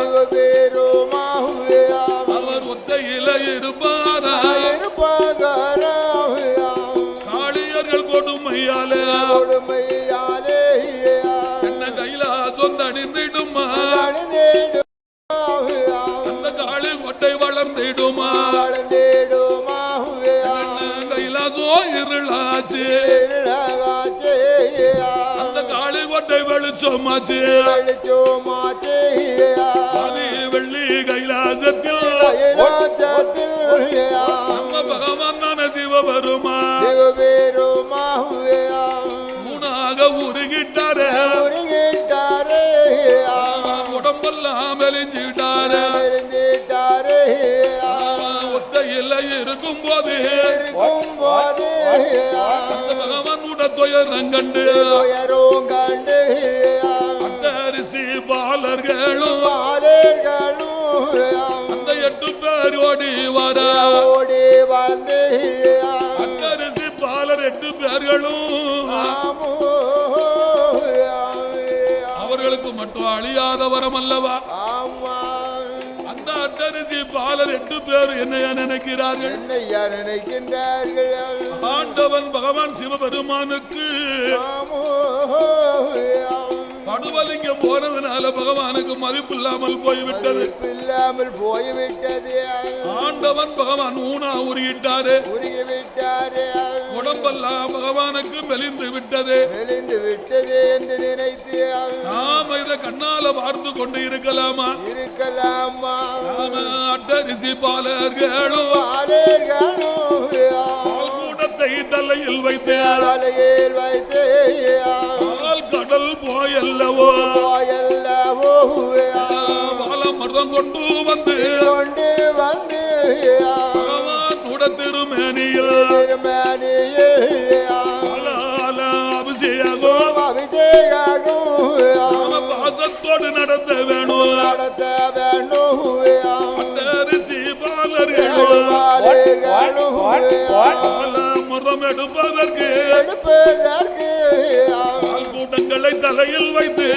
அவர் ஒத்தையில இருப்பாரா காளியர்கள் கொடுமையாலே என்ன கைலாசம் தணிந்திடுமா அந்த காளி கொட்டை வளர்ந்திடுமா கைலாசம் இருளாச்சு அந்த காளி கொட்டை வெளிச்சமாச்சு வெள்ளி கைலாசத்தில் நம்ம பகவானான சிவபெருமான் மூணாக உருகிட்டாரே உடம்பெல்லாம் மெலிஞ்சிட்டாரே ஒத்தையில் இருக்கும் போது பகவான் உடத்துயரம் கண்டு அட்டரிசி பாலர்களும் அந்த 8 பேர் ஓடி வர அட்டரிசி பாலர் 8 பேர்களும் அவர்களுக்கு மட்டும் அழியாத வரம் அல்லவா அந்த அட்டரிசி பாலர் 8 பேர் என்னையா நினைக்கிறார்கள் ஆண்டவன் பகவான் சிவபெருமானுக்கு படுவலிங்கம் போனதுனால பகவானுக்கு மதிப்பு இல்லாமல் போய்விட்டது ஆண்டவன் பகவான் ஊனா உருகிட்டாரு உடம்பெல்லாம் பகவானுக்கு மெலிந்து விட்டது என்று நினைத்து நாம இதை கண்ணால பார்த்து கொண்டு இருக்கலாமா நாம அட்டரிசி பாலர்களும் கூட்டத்தை தலையில் வைத்து கடல் போயல்லவோ வாழமர்தம் கொண்டு வந்து பகவான் உடத்திருமேனியில் அபிஷேகம் பாசத்தோடு நடத்த வேணும் அட்டரிசி பாலர்களும் மரம் எடுப்பதற்கு கூட்டங்களை தலையில் வைத்து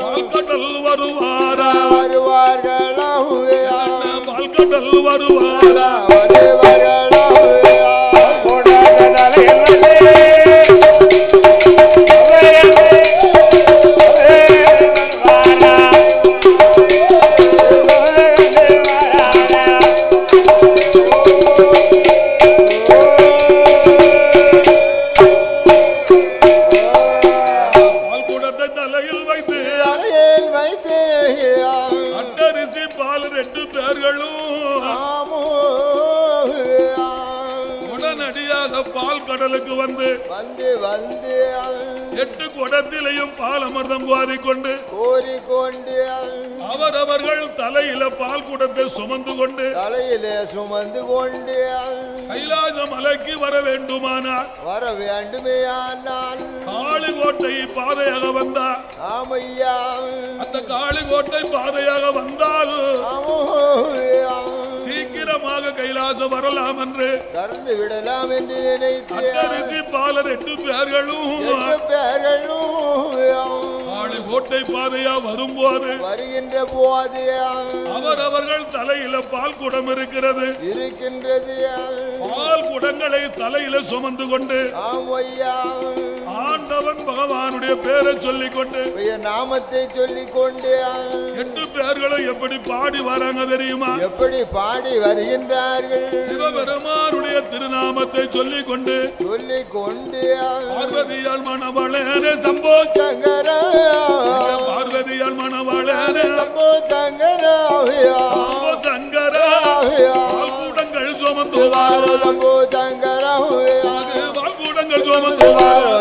பால்கடல் வருவாரா பால்கடல் வருவாரா அட்டரிசி பாலர் 8 பேர்களும் உடனடியாக பால் கடலுக்கு வந்து 8 குடத்திலையும் பால் அமிர்தம் கோரிக்கொண்டு அவரவர்கள் தலையில பால் குடத்தை சுமந்து கொண்டு கைலாச மலைக்கு வர வேண்டுமானால் காளிகோட்டை பாதையாக வந்தார் அந்த காளிகோட்டை பாதையாக வந்தால் சீக்கிரமாக கைலாசம் வரலாம் என்று கறந்து விடலாம் என்று நினைத்து அட்டரிசி பாலர் 8 பேர்களும் கோட்டை பாதையா வரும்போது வருகின்ற போது அவர்கள் தலையில பால் குடம் இருக்கின்றது. பால் குடங்களை தலையில சுமந்து கொண்டு ஆமையா ஆண்டவன் பகவானுடைய பேரை சொல்லிக் கொண்டு நாமத்தை சொல்லிக் கொண்டு 8 பேர்களும் எப்படி பாடி வராங்க தெரியுமா? எப்படி பாடி வருகின்றார்கள்? சிவபெருமானுடைய திருநாமத்தை சொல்லிக் கொண்டு பார்வதியால் மணவாளனே சம்போ சங்கரா, பார்வதியால் மணவாளனே சம்போ சங்கரா, சம்போ சங்கரா, வால்கூடங்கள் சுமந்து வாரோ சம்போ சங்கரா, வால்கூடங்கள் சுமந்து வாரோ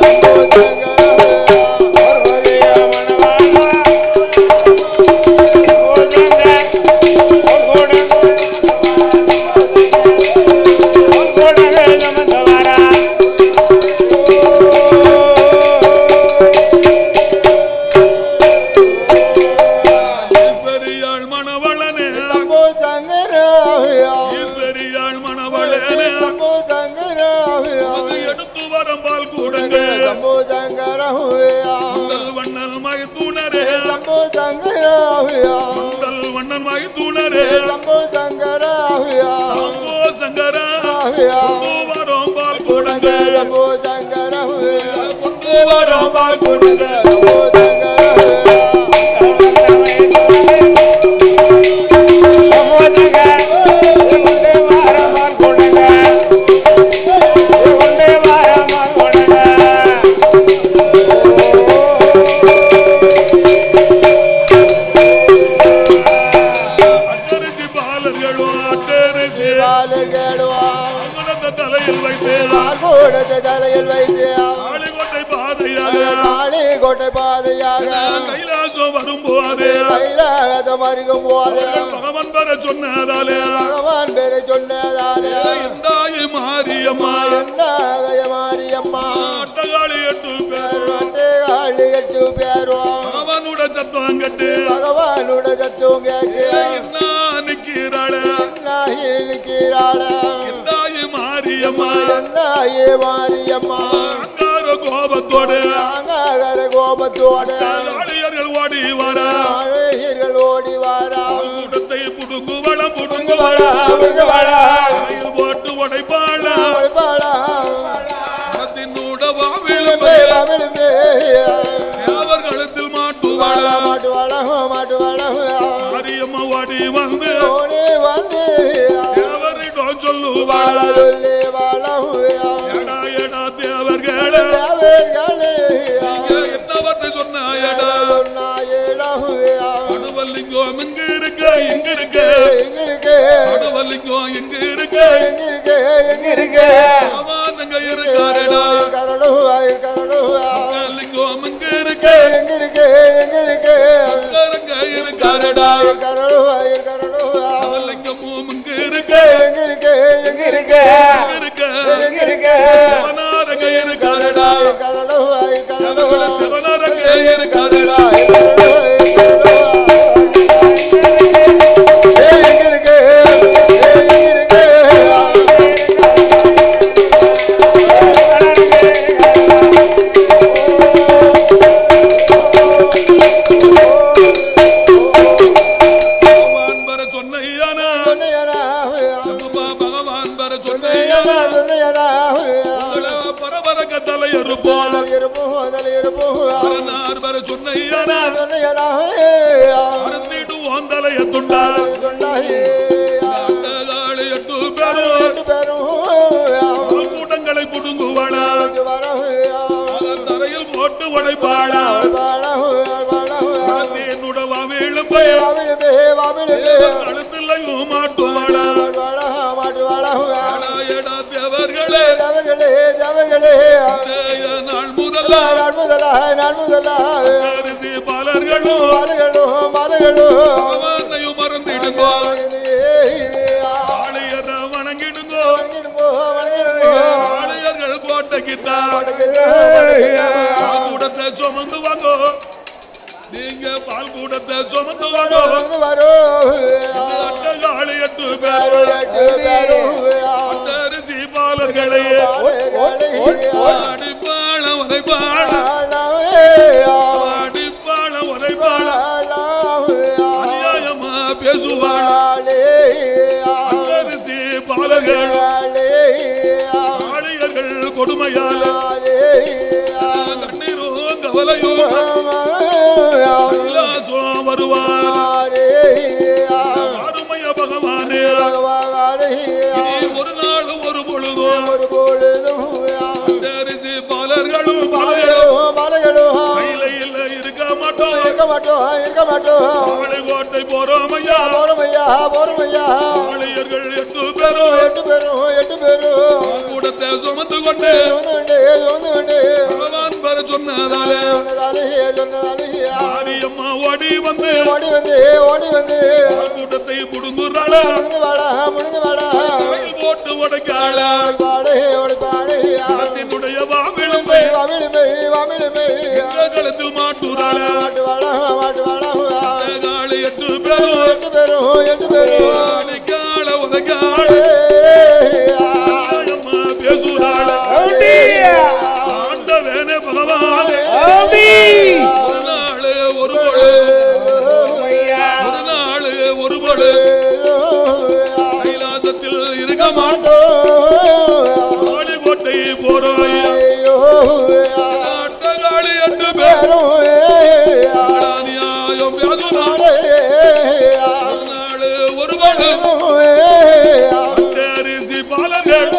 பகவான் பேரை சொன்னதாலே எந்தாயி மாரியம்மா அட்டகாளி 8 பேர் பகவானோட சத்தம் கேட்டு என்ன நிக்கிறாளே எந்தாயி மாரியம்மா அங்கார கோபத்தோடு ஆளியர்கள் ஓடி வாரா கூட்டத்தை புடுங்கு வளம் போட்டு உடைப்பாளா கழுத்தில் மாட்டுவாளா மாரியம்மா ஓடி வந்து தேவரிடம் சொல்லுவாளா எடா தேவர்களே என்ன வார்த்தை சொன்னாயடா? அடுவல்லிங்கம் எங்க இருக்கு அடுவல்லிங்கம் எங்க இருக்கு ஆமாங்க இருக்காரடா லிங்கம் எங்க இருக்கு இருக்காரடா லிங்கமும் எங்க இருக்கு சிவனாரங்க இருக்காரடா சிவனாரங்க இருக்காரடா கூட்டங்களை புடுங்குவாளா தரையில் போட்டு உடைப்பாளா என்னுடவா வீழும் கழுத்திலையும் மாட்டுவாளா தேவர்களே நாள் முதலா பாலர்களும் மறந்திடுங்கோ ஆளையர் வணங்கிடுங்கோ ஆளையர்கள் கோட்டைக்குத்தா கூடத்தை சுமந்து வாங்கோ நீங்க பால் கூடத்தை சுமந்து வாங்கோ அட்டகாளி 8 பேர் அட்டரிசி பாலர்களை அடிப்பாள கவலையும் கைலாசம் வருவார். அருமைய பகவானே ஒரு நாள் ஒரு பொழுதும் அரிசி பாலர்களும் கையில இருக்க மாட்டோம். கோட்டை போறோம் ஐயா ஆளியர்கள் 8 பேரும் கூடத்தை சுமந்து கொண்டு பகவான் வர சொன்னதாலே மாரியம்மா ஓடி வந்து கூட்டத்தை புடுங்குறாள போட்டு உடைக்காள களத்தில் மாட்டுறாள 8 பேரும் உதைக்காள பேசுறாள ஆண்டவனே பகவான் ஒரு நாள் ஒரு பொழு கைலாசத்தில் இருக்க மாட்டோம். கோட்டை போறோம் 8 பேரும் ஒரு பொழு அரிசி பாலங்கள்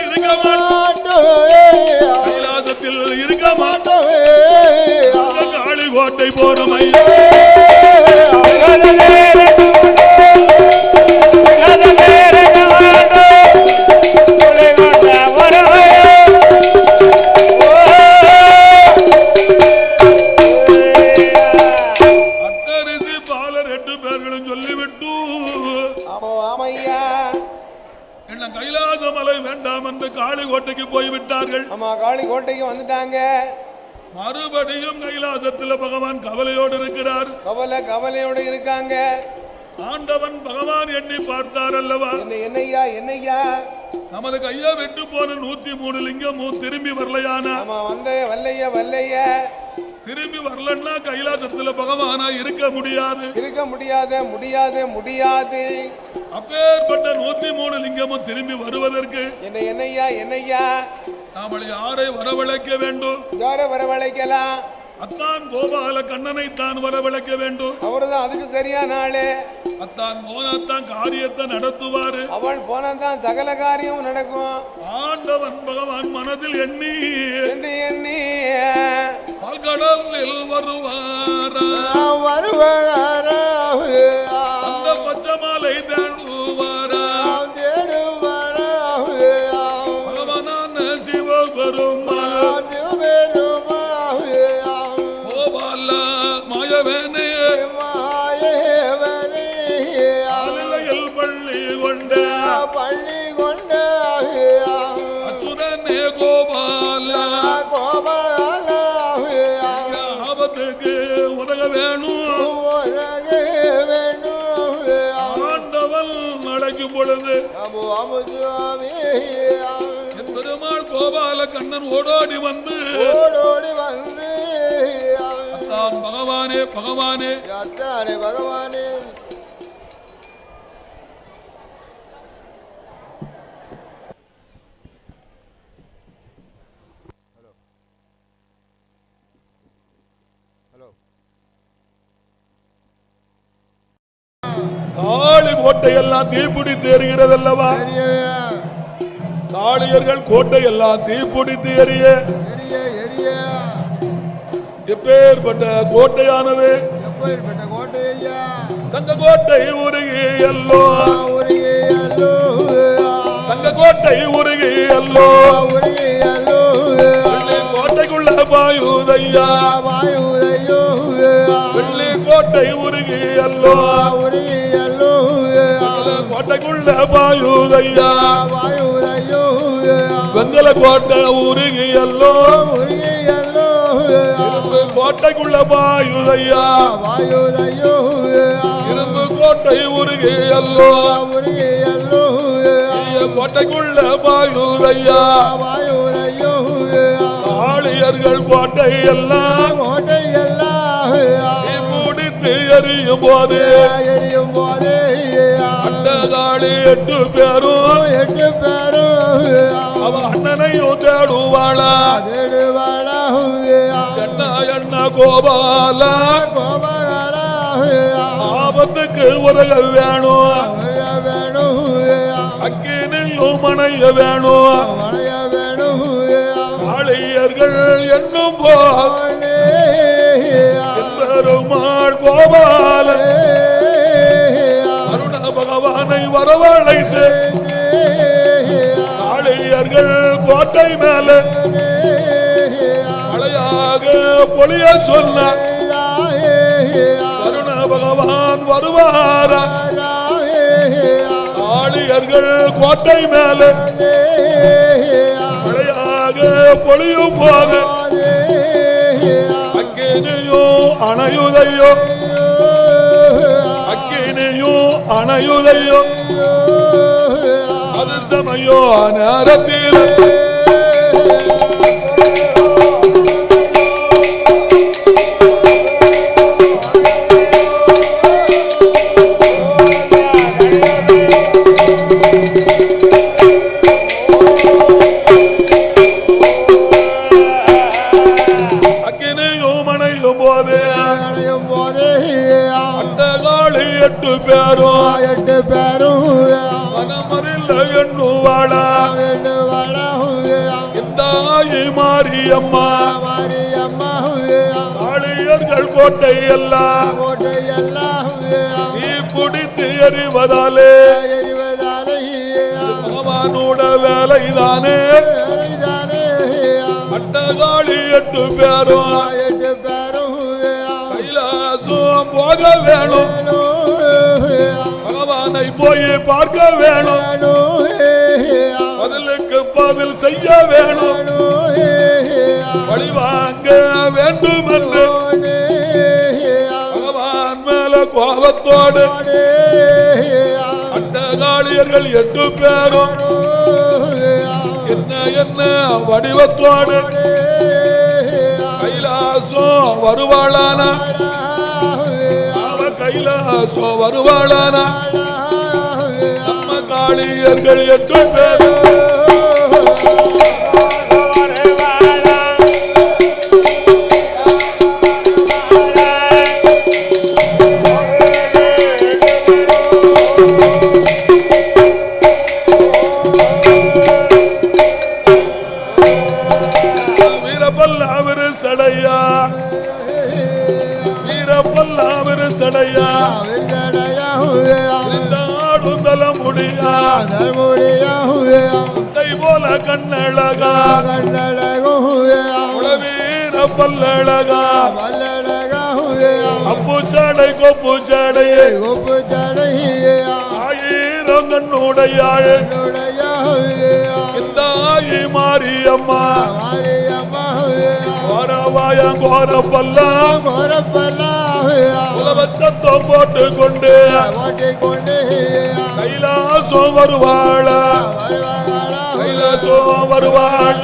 இருக்க மாட்டோம். கைலாசத்தில் இருக்க மாட்டோம். காளி கோட்டை போறோம் அட்டரிசி பாலர் 8 பேர்களும் சொல்லிவிட்டு என்ன கைலாச மலை வேண்டாம் என்று காளி கோட்டைக்கு போய்விட்டார்கள். ஆமா, காளி கோட்டைக்கு வந்துட்டாங்க. மறுபடியும் கைலாசத்தில் பகவான் கவலையோடு இருக்கிறார். கவலையோடு இருக்காங்க. ஆண்டவன் பகவான் எண்ணி பார்த்தார் அல்லவா, என்னையா நமது கையா விட்டு போன 103 லிங்கமும் திரும்பி வரலையானா? வல்லைய திரும்பி வரலன்னா கைலாசத்துல பகவானா இருக்க முடியாது. அப்பேற்பட்ட 103 லிங்கமும் திரும்பி வருவதற்கு என்னையா நாம யாரை வரவழைக்க வேண்டும்? யாரை வரவழைக்கலாம்? அத்தான் கோபால கண்ணனை தான் வரவழைக்க வேண்டும். அவர்தான் அதுக்கு சரியான ஆளு. அத்தான் போனாத்தான் காரியத்தை நடத்துவாரு. அவள் போனாதான் சகல காரியமும் நடக்கும். ஆண்டவன் பகவான் மனதில் எண்ணி பால்கடலில் வருவாரா அந்த பச்சை மாலை தேடுவாரா பகவானான சிவபெருமான் கோபால மாயவனே ஆலிலையில் பள்ளி கொண்ட அச்சுதனே கோபால ஆபத்துக்கு உதக வேணும். ஆண்டவன் நடக்கும் பொழுது பெருமாள் கோபால கண்ணன் ஓடோடி வந்து அத்தான் பகவானே காளி கோட்டையெல்லாம் தீப்பிடித்து எரிகிறது அல்லவா? காளியர்கள் கோட்டையெல்லாம் தீப்பிடித்து எரிய எப்பேற்பட்ட கோட்டையானது தங்க கோட்டை உருகி அல்லோ தங்க கோட்டை உருகி அல்லோ கோட்டைக்குள்ள பாயுதையா வெள்ளி கோட்டை உருகி அல்லோ கோட்டைக்குள்ள பாயுதையா வெங்கல கோட்டை உருகி அல்லோ இரும்பு கோட்டைக்குள்ள பாயுதையா இரும்பு கோட்டை உருகி அல்லோ கோட்டைக்குள்ள பாயுதையா ஆளியர்கள் கோட்டை எல்லாம் முடித்து எரியும் போது அண்டகாளி 8 பேரும் அவ அண்ணனையும் தேடுவாளா கோபால கோபால ஆபத்துக்கு உதக வேணும் வேணும் அக்கினியும் மனைய வேணும் மழைய வேணும் காளியர்கள் என்னும் போல் பெருமாள் கோபால அருண பகவானை வரவழைத்து காளியர்கள் கோட்டை மேல மழையாக பொழிய சொன்ன அருண பகவான் வருவாரா காளியர்கள் கோட்டை மேல மழையாக பொழியும் போது அக்கினியும் அணையுதையோ அக்கினியும் அணையுதையோ அது சமயோ நேரத்தில் எட்டு பேரும் மனமறில்ல எண்ணுவாளா இந்தாயி மாரியம்மா காளியர்கள் கோட்டை எல்லாம் தீ பிடித்து எறிவதாலே பகவானோட வேலைதானே அட்டகாளி எட்டு பேரும் கைலாசம் போக வேணும் பகவானை போய் பார்க்க வேணும் பதிலுக்கு பதில் செய்ய வேணும் வழி வாங்க வேண்டும் என்று பகவான் மேல கோபத்தோடு அட்டகாளியர்கள் எட்டு பேரும் என்ன என்ன வடிவத்தோடு கைலாசம் வருவாளானா கைலாசம் வருவாளானா நம்ம காளியர்கள் எட்டு பேர் வீரப்பல்லாவிரு சடையா வீரப்பல்லாவிரு சடையா இருந்தாடும் முடியா போல கண்ணழகா வீர பல்லழகா அப்பு சடை கொப்பு சடையே ஆயிரம் கண்ணுடையாள் இந்த ஆயி மாரியம்மா கோரவாயம் கோரப்பல்லா உலவச்சத்தம் போட்டு கொண்டு கைலாசம் வருவாள கைலாசம் வருவாள்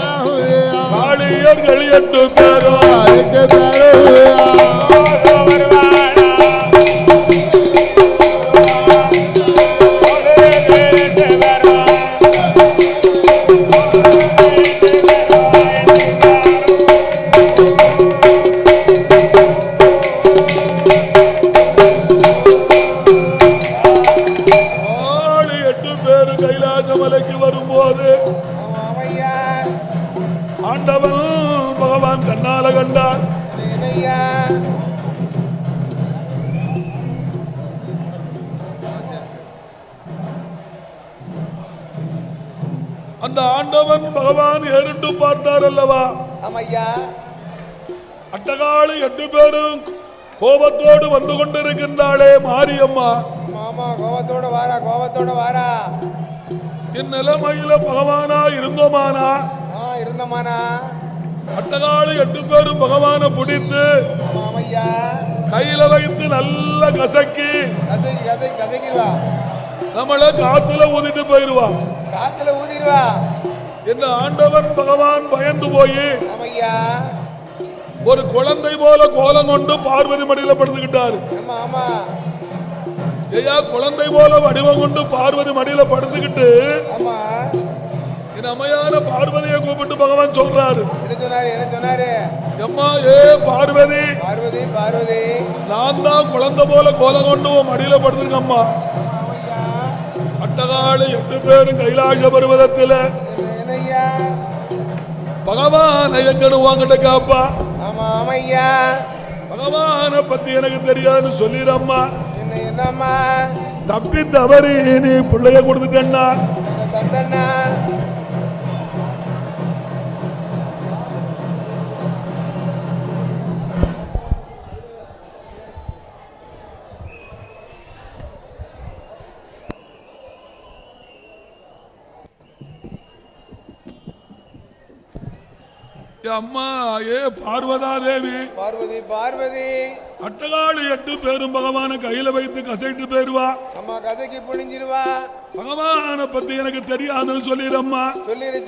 காளியர்கள் எட்டு பேரும் கைலாசமலைக்கு வரும்போது ஆண்டவன் பகவான் கண்ணால கண்டார். அந்த ஆண்டவன் பகவான் ஏறிட்டு பார்த்தார் அல்லவா? அட்டகாளி 8 பேரும் கோபத்தோடு வந்து கொண்டிருக்கின்றாளே மாரியம்மா. கோபத்தோட வாரா, கோபத்தோட வாரா. இந்நிலைமையில பகவானா இருந்தோமானா? இருந்தோமானா? அட்டகாளி 8 பேரும் பகவானை பிடித்து கையில வைத்து நல்ல கசக்கி நம்மள காத்துல ஊதிட்டு போயிருவா. காத்துல ஊதிடுவா என்ன ஆண்டவன் பகவான் பயந்து போய் ஒரு குழந்தை போல கோலம் கொண்டு பார்வதி மடியில படுத்துக்கிட்டாரு. ஐயா, குழந்தை போல வடிவம் கொண்டு பார்வதி மடியில படுத்துக்கிட்டு என் அம்மையான பார்வதியை கூப்பிட்டு பகவான் சொல்றாரு. என்ன சொன்னாரு? என்ன சொன்னாரு? அம்மா ஏ பார்வதி, பார்வதி பார்வதி, நான் தான் குழந்தை போல கோலம் கொண்டு மடியில படுத்திருக்கேன் அம்மா. அட்டகாளி 8 பேரும் கைலாச பர்வதத்துல என்னய்யா? பகவான் எங்கன்னு வாங்கிட்ட காப்பா. ஆமா ஆமையா, பகவான பத்தி எனக்கு தெரியாதுன்னு சொல்லிடம்மா. என்னம்மா? தப்பி தவறி நீ பிள்ளைய கொடுத்துட்டா தந்தண்ணா. அம்மா ஏ பார்வதா தேவி, பார்வதி பார்வதி, அட்டகாளி 8 பேரும் பகவான கையில வைத்து கசைட்டு போயிருவா. அம்மா கதைக்கு புழிஞ்சிருவா. பகவான பத்தி எனக்கு தெரியாதுன்னு சொல்லிடம்மா.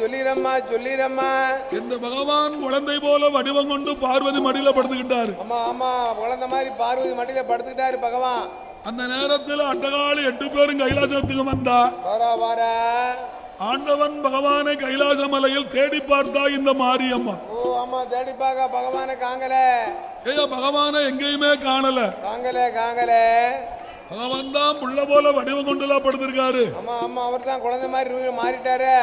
சொல்லிரம்மா சொல்லிரம்மா. இந்த பகவான் குழந்தை போல வடிவம் கொண்டு பார்வதி மடியில படுத்துக்கிட்டாரு. ஆமா ஆமா, குழந்தை மாதிரி பார்வதி மடியில படுத்துக்கிட்டாரு பகவான். அந்த நேரத்தில் அட்டகாளி 8 பேரும் கைலாசத்துக்கு வந்தா. வாரா வாரா. ஆண்டவன் பகவானை கைலாச மலையில் தேடி பார்த்தா இந்த மாரியம்மா. ஓ ஆமா, தேடி பார்க்க பகவானை காங்கல. ஏயா பகவானை எங்கேயுமே காணல. காங்கல. பகவான் தான் புள்ள போல வடிவம் கொண்டுலாம் படுத்திருக்காரு. ஆமா ஆமா, அவர் தான் குழந்தை மாதிரி மாறிட்டாரு.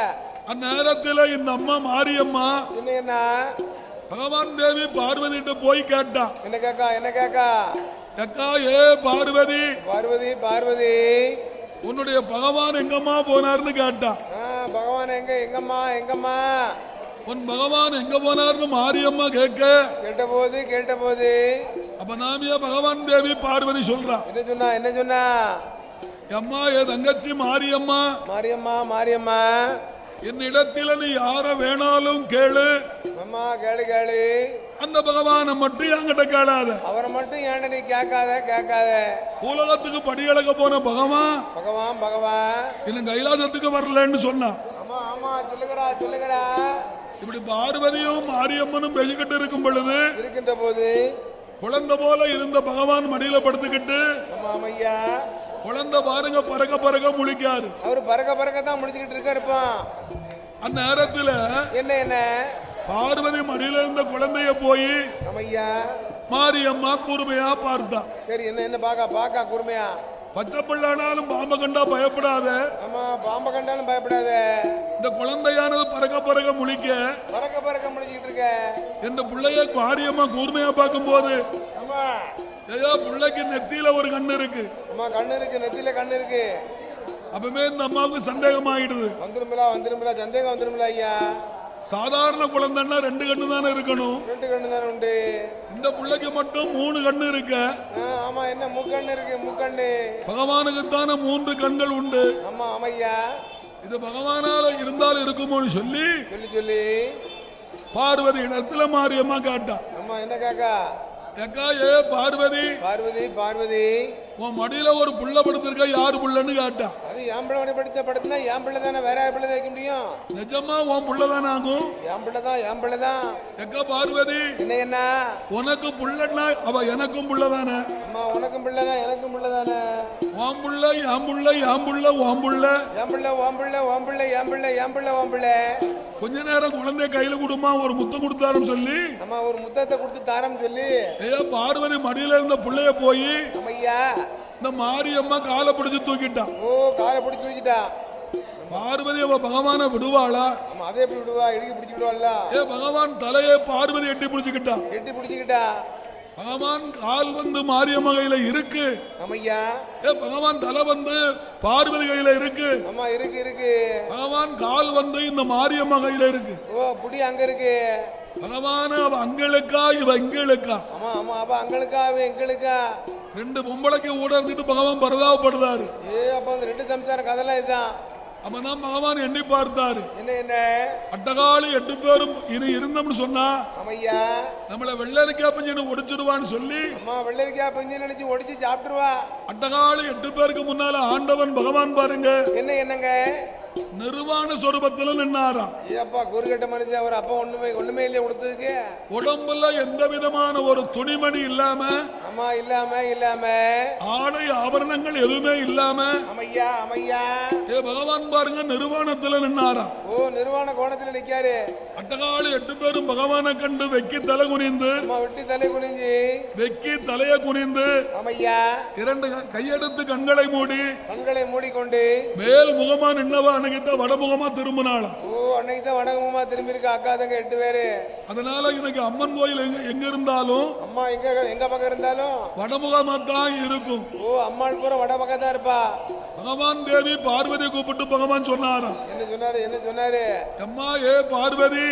அந்நேரத்தில் இந்த அம்மா மாரியம்மா என்ன பகவான் தேவி பார்வதிட்டு போய் கேட்டா. என்ன கேக்கா? அக்கா ஏ பார்வதி, பார்வதி பார்வதி, உன்னுடைய பகவான் எங்கம்மா போனார்னு கேட்டா. பகவான் எங்கம்மா? உன் பகவான் எங்க போனார்னு மாரியம்மா கேட்ட போது அப்ப நாமியா பகவான் தேவி பார்வதி சொல்றா. என்ன சொன்னா? அம்மா ஏ தங்கச்சி மாரியம்மா, மாரியம்மா, என்னிடத்துல நீ யார வேணாலும் கேளு. அம்மா கேளு. அந்த பகவானை மட்டும் என்கிட்ட கேளாத. அவரை மட்டும் ஏன்ட நீ கேட்காத. உலகத்துக்கு படிகளக்க போன பகவான் இன்னும் கைலாசத்துக்கு வரலன்னு சொன்னா. ஆமா சொல்லுகிறா. இப்படி பார்வதியும் மாரியம்மனும் பேசிக்கிட்டு இருக்கும் பொழுது இருக்கின்ற போது குழந்தை போல இருந்த பகவான் மடியில படுத்துக்கிட்டு குழந்தை பாருங்க பறக்க முழிக்காரு. அவரு பறக்க தான் முடிச்சுக்கிட்டு இருக்காருப்பா. அந்நேரத்துல என்ன பார்வதி மடியில இருந்த குழந்தைய போய் மாரியம்மா கூர்மையா பார்த்தா. சரி, என்ன பாக்கா கூர்மையா? பச்சை பிள்ளானாலும் பாம்பை கண்டா பயப்படாத. ஆமா, பாம்பை கண்டாலும் பயப்படாத. இந்த குழந்தையானது பறக்க முழிக்க பறக்க முடிச்சுக்கிட்டு இருக்க. இந்த பிள்ளைய மாரியம்மா கூர்மையா பார்க்கும் போது ஐயா பிள்ளைக்கு நெத்தியில ஒரு கண்ணு இருக்கு. அம்மா கண்ணு இருக்கு, நெத்தியில கண்ணு இருக்கு. அப்பவே இந்த அம்மாவுக்கு சந்தேகம் ஆயிடுது. வந்துருமிலா சந்தேகம் வந்துருமிலா ஐயா. சாதாரண குழந்தைன்னா 2 கண்ணு தானே இருக்கணும். 2 கண்ணு தானே உண்டு. இந்த பிள்ளைக்கு மட்டும் 3 கண்ணு இருக்கு. ஆமா, என்ன முக்கண்ணு இருக்கு? முக்கண்ணு. பகவானுக்கு தானே 3 கண்கள் உண்டு. ஆமா ஆமையா. இது பகவானால இருந்தாலும் இருக்குமோன்னு சொல்லி பார்வதி இடத்துல மாரியம்மா கேட்டா. அம்மா என்ன கேக்கா? ஏக்கா ஏ பார்வதி, உன் மடியில ஒரு புள்ள படுத்திருக்க, யாரு புள்ளன்னு கேட்டா. அது என் பிள்ளை படுத்தினா என் பிள்ளை தானே, வேற யார் பிள்ளை வைக்க முடியும்? நிஜமா உன் புள்ள தானே ஆகும்? என் பிள்ளை தான். ஏக்கா பார்வதி, என்ன உனக்கு புள்ளன்னா அவ எனக்கும் புள்ள தானே? அம்மா உனக்கும் பிள்ளைனா எனக்கும் பிள்ளை தானே. உன் புள்ள என் புள்ள, என் புள்ள உன் புள்ள, என் பிள்ளை உன் பிள்ளை, உன் பிள்ளை என் பிள்ளை, என் பிள்ளை உன் பிள்ளை. கொஞ்ச நேரம் குழந்தைய கையில கொடுமா, ஒரு முத்தம் கொடுத்தாருன்னு சொல்லி. அம்மா ஒரு முத்தத்தை கொடுத்து தாரம் சொல்லி ஐயா பார்வதி மடியில இருந்த புள்ளைய போய் ஐயா இந்த மாரியம்மா காலை பிடிச்சு தூக்கிட்டா. ஓ, காலை பிடிச்சு தூக்கிட்டா. பார்வதி அவ பகவான விடுவாளா? அதே எப்படி விடுவா? இடுக்கி பிடிச்சுக்கிடுவாள்ல. ஏ பகவான் தலையை பார்வதி எட்டி பிடிச்சுக்கிட்டா. பகவான் கால் வந்து மாரியம்மா கையில இருக்கு. ஆமையா. ஏ பகவான் தலை வந்து பார்வதி கையில இருக்கு. ஆமா இருக்கு. பகவான் கால் வந்து இந்த மாரியம்மா கையில இருக்கு. ஓ, புடி அங்க இருக்கு. பகவான் அவ அங்களுக்கா இவ இங்களுக்கா? ஆமா அவ அங்களுக்கா அவ எங்களுக்கா? 2 பொம்பளைக்கு ஊட இருந்துட்டு பகவான் பரதாபப்படுறாரு. அப்ப அந்த 2 சம்சார கதெல்லாம் இதுதான். அப்பதான் பகவான் எண்ணி பார்த்தாரு. என்ன அட்டகாளி 8 பேரும் இனி இருந்தோம்னு சொன்னா ஆமா ஆமையா. நம்மள வெள்ளரிக்காய் பஞ்சனை ஒடிச்சிருவான்னு சொல்லி அம்மா வெள்ளரிக்காய் பஞ்சு நினைச்சு ஒடிச்சு சாப்பிட்டுருவா. அட்டகாலி 8 பேருக்கு முன்னால ஆண்டவன் பகவான் பாருங்க என்னங்க நிர்வாண சொரூபத்துல நின்னாராம். ஏப்பா குறுகட்ட மனுஷன் அவர் அப்பா ஒண்ணுமே இல்லையே கொடுத்ததுக்கு. உடம்புல எந்த விதமான ஒரு துணிமணி இல்லாம அம்மா இல்லாம ஆடை ஆபரணங்கள் எதுவுமே இல்லாம அமையா பகவான் பாருங்க நிர்வாணத்துல நின்னாராம். ஓ நிர்வாண கோணத்துல நிக்காரு. அட்டகாலி 8 பேரும் பகவானை கண்டு வெக்கி தலை குனிந்து வெட்டி தலை குனிஞ்சு வெக்கி தலைய குனிந்து அமையா 2 கையெடுத்து கண்களை மூடிக்கொண்டு மேல் முகமா நின்னவா அன்னைக்கு வடமுகமா திரும்பினாளாம். ஓ அன்னைக்கு தான் வடமுகமா திரும்பி இருக்க அக்கா தங்க 8 பேரு. அதனால இன்னைக்கு அம்மன் கோயில் எங்க இருந்தாலும் அம்மா எங்க பக்கம் இருந்தாலும் வடமுகமா தான் இருக்கும். ஓ அம்மாள் பூரா வட பக்கம் தான் இருப்பா. பகவான் தேவி பார்வதி கூப்பிட்டு பகவான் சொன்னாராம். என்ன சொன்னாரு? அம்மா ஏ பார்வதி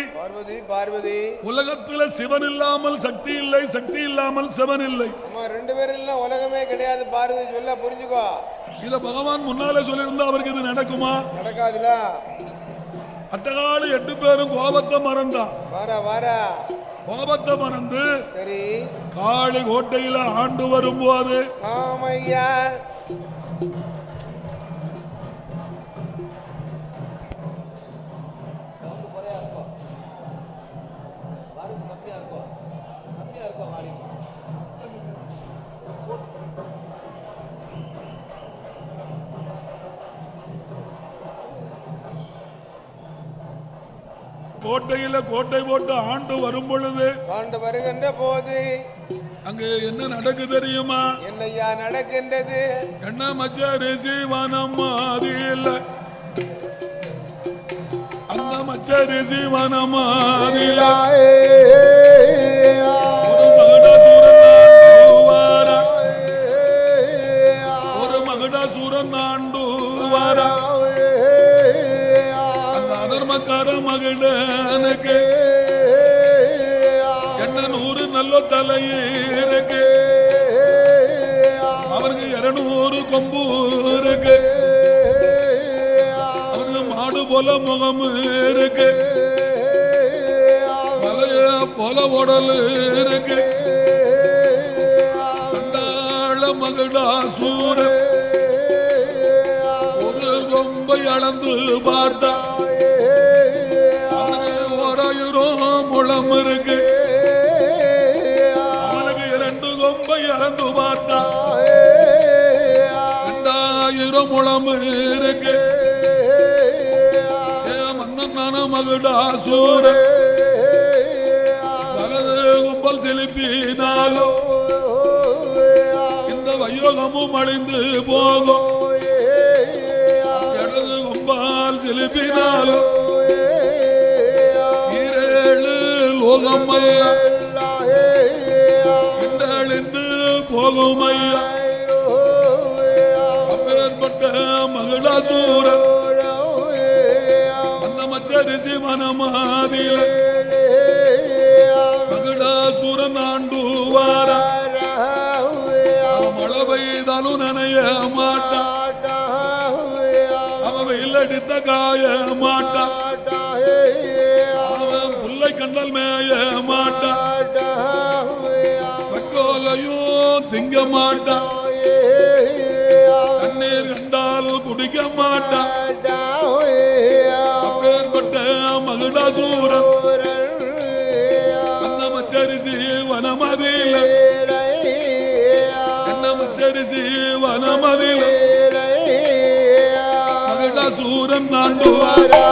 உலகத்துல சிவன் இல்லாமல் சக்தி இல்லை, சக்தி இல்லாமல் சிவன் இல்லை. அம்மா 2 பேரும் இல்ல உலகமே கிடையாது பார்வதி சொல்ல புரிஞ்சுக்கோ. இத பகவான் முன்னாலே சொல்லியிருந்தா அவருக்கு இது நடக்குமா? நடக்காதுல. அட்டகாலி 8 பேரும் கோபத்தை மறந்தா வாரா கோபத்தை மறந்து சரி காளி கோட்டையில ஆண்டு வரும்போது ஆமையா கோட்டையில கோட்டை போட்டு ஆண்டு வரும் பொழுது வருகின்ற போது அங்க என்ன நடக்கு தெரியுமா? என்னையா நடக்கின்றது? என்ன மச்சரிசி வனம் மாதில அந்த மச்சரிசி வனம் மாதில ஒரு மகடாசூரன் ஆண்டு வாரா. அதர்மக்கார மகனுக்கு என்ன 100 நல்ல தலையிருக்கு, அவருக்கு 200 கொம்பு இருக்கு, அவருக்கு மாடு போல முகம் இருக்கு, மலைய போல உடல் இருக்கு. சண்டாள மகடாசூரன் ஒரு கொம்பை அளந்து பார்த்தா முழம் இருக்கு, அவனுக்கு 2 கொம்பை அளந்து பார்த்தா 2000 முழம் இருக்கு. மன்னனான மகுடாசூரன் வலது கும்பல் செலுப்பினாலும் இந்த வையோகமும் அழிந்து போகும், இடது கும்பால் செலுப்பினாலும் இந்தழிந்து போகும் ஐயா. அப்பேற்பட்ட மகடாசூரன் அந்த மச்சரிசி வனமாதில மகடாசூரன் ஆண்டு வாரா. மழை பெய்தாலும் நனைய மாட்டான், அவன் வெயிலடித்த காய மாட்டான், கண்டல் மேய மாட்டான், வக்கோலையும் திங்க மாட்டான், தண்ணீர் கண்டால் குடிக்க மாட்டான். அப்பேற்பட்ட மகுடாசூரன் அந்த மச்சரிசி வனமதில என்ன மச்சரிசி வனமதில மகுடாசூரன் ஆண்டு வாரா.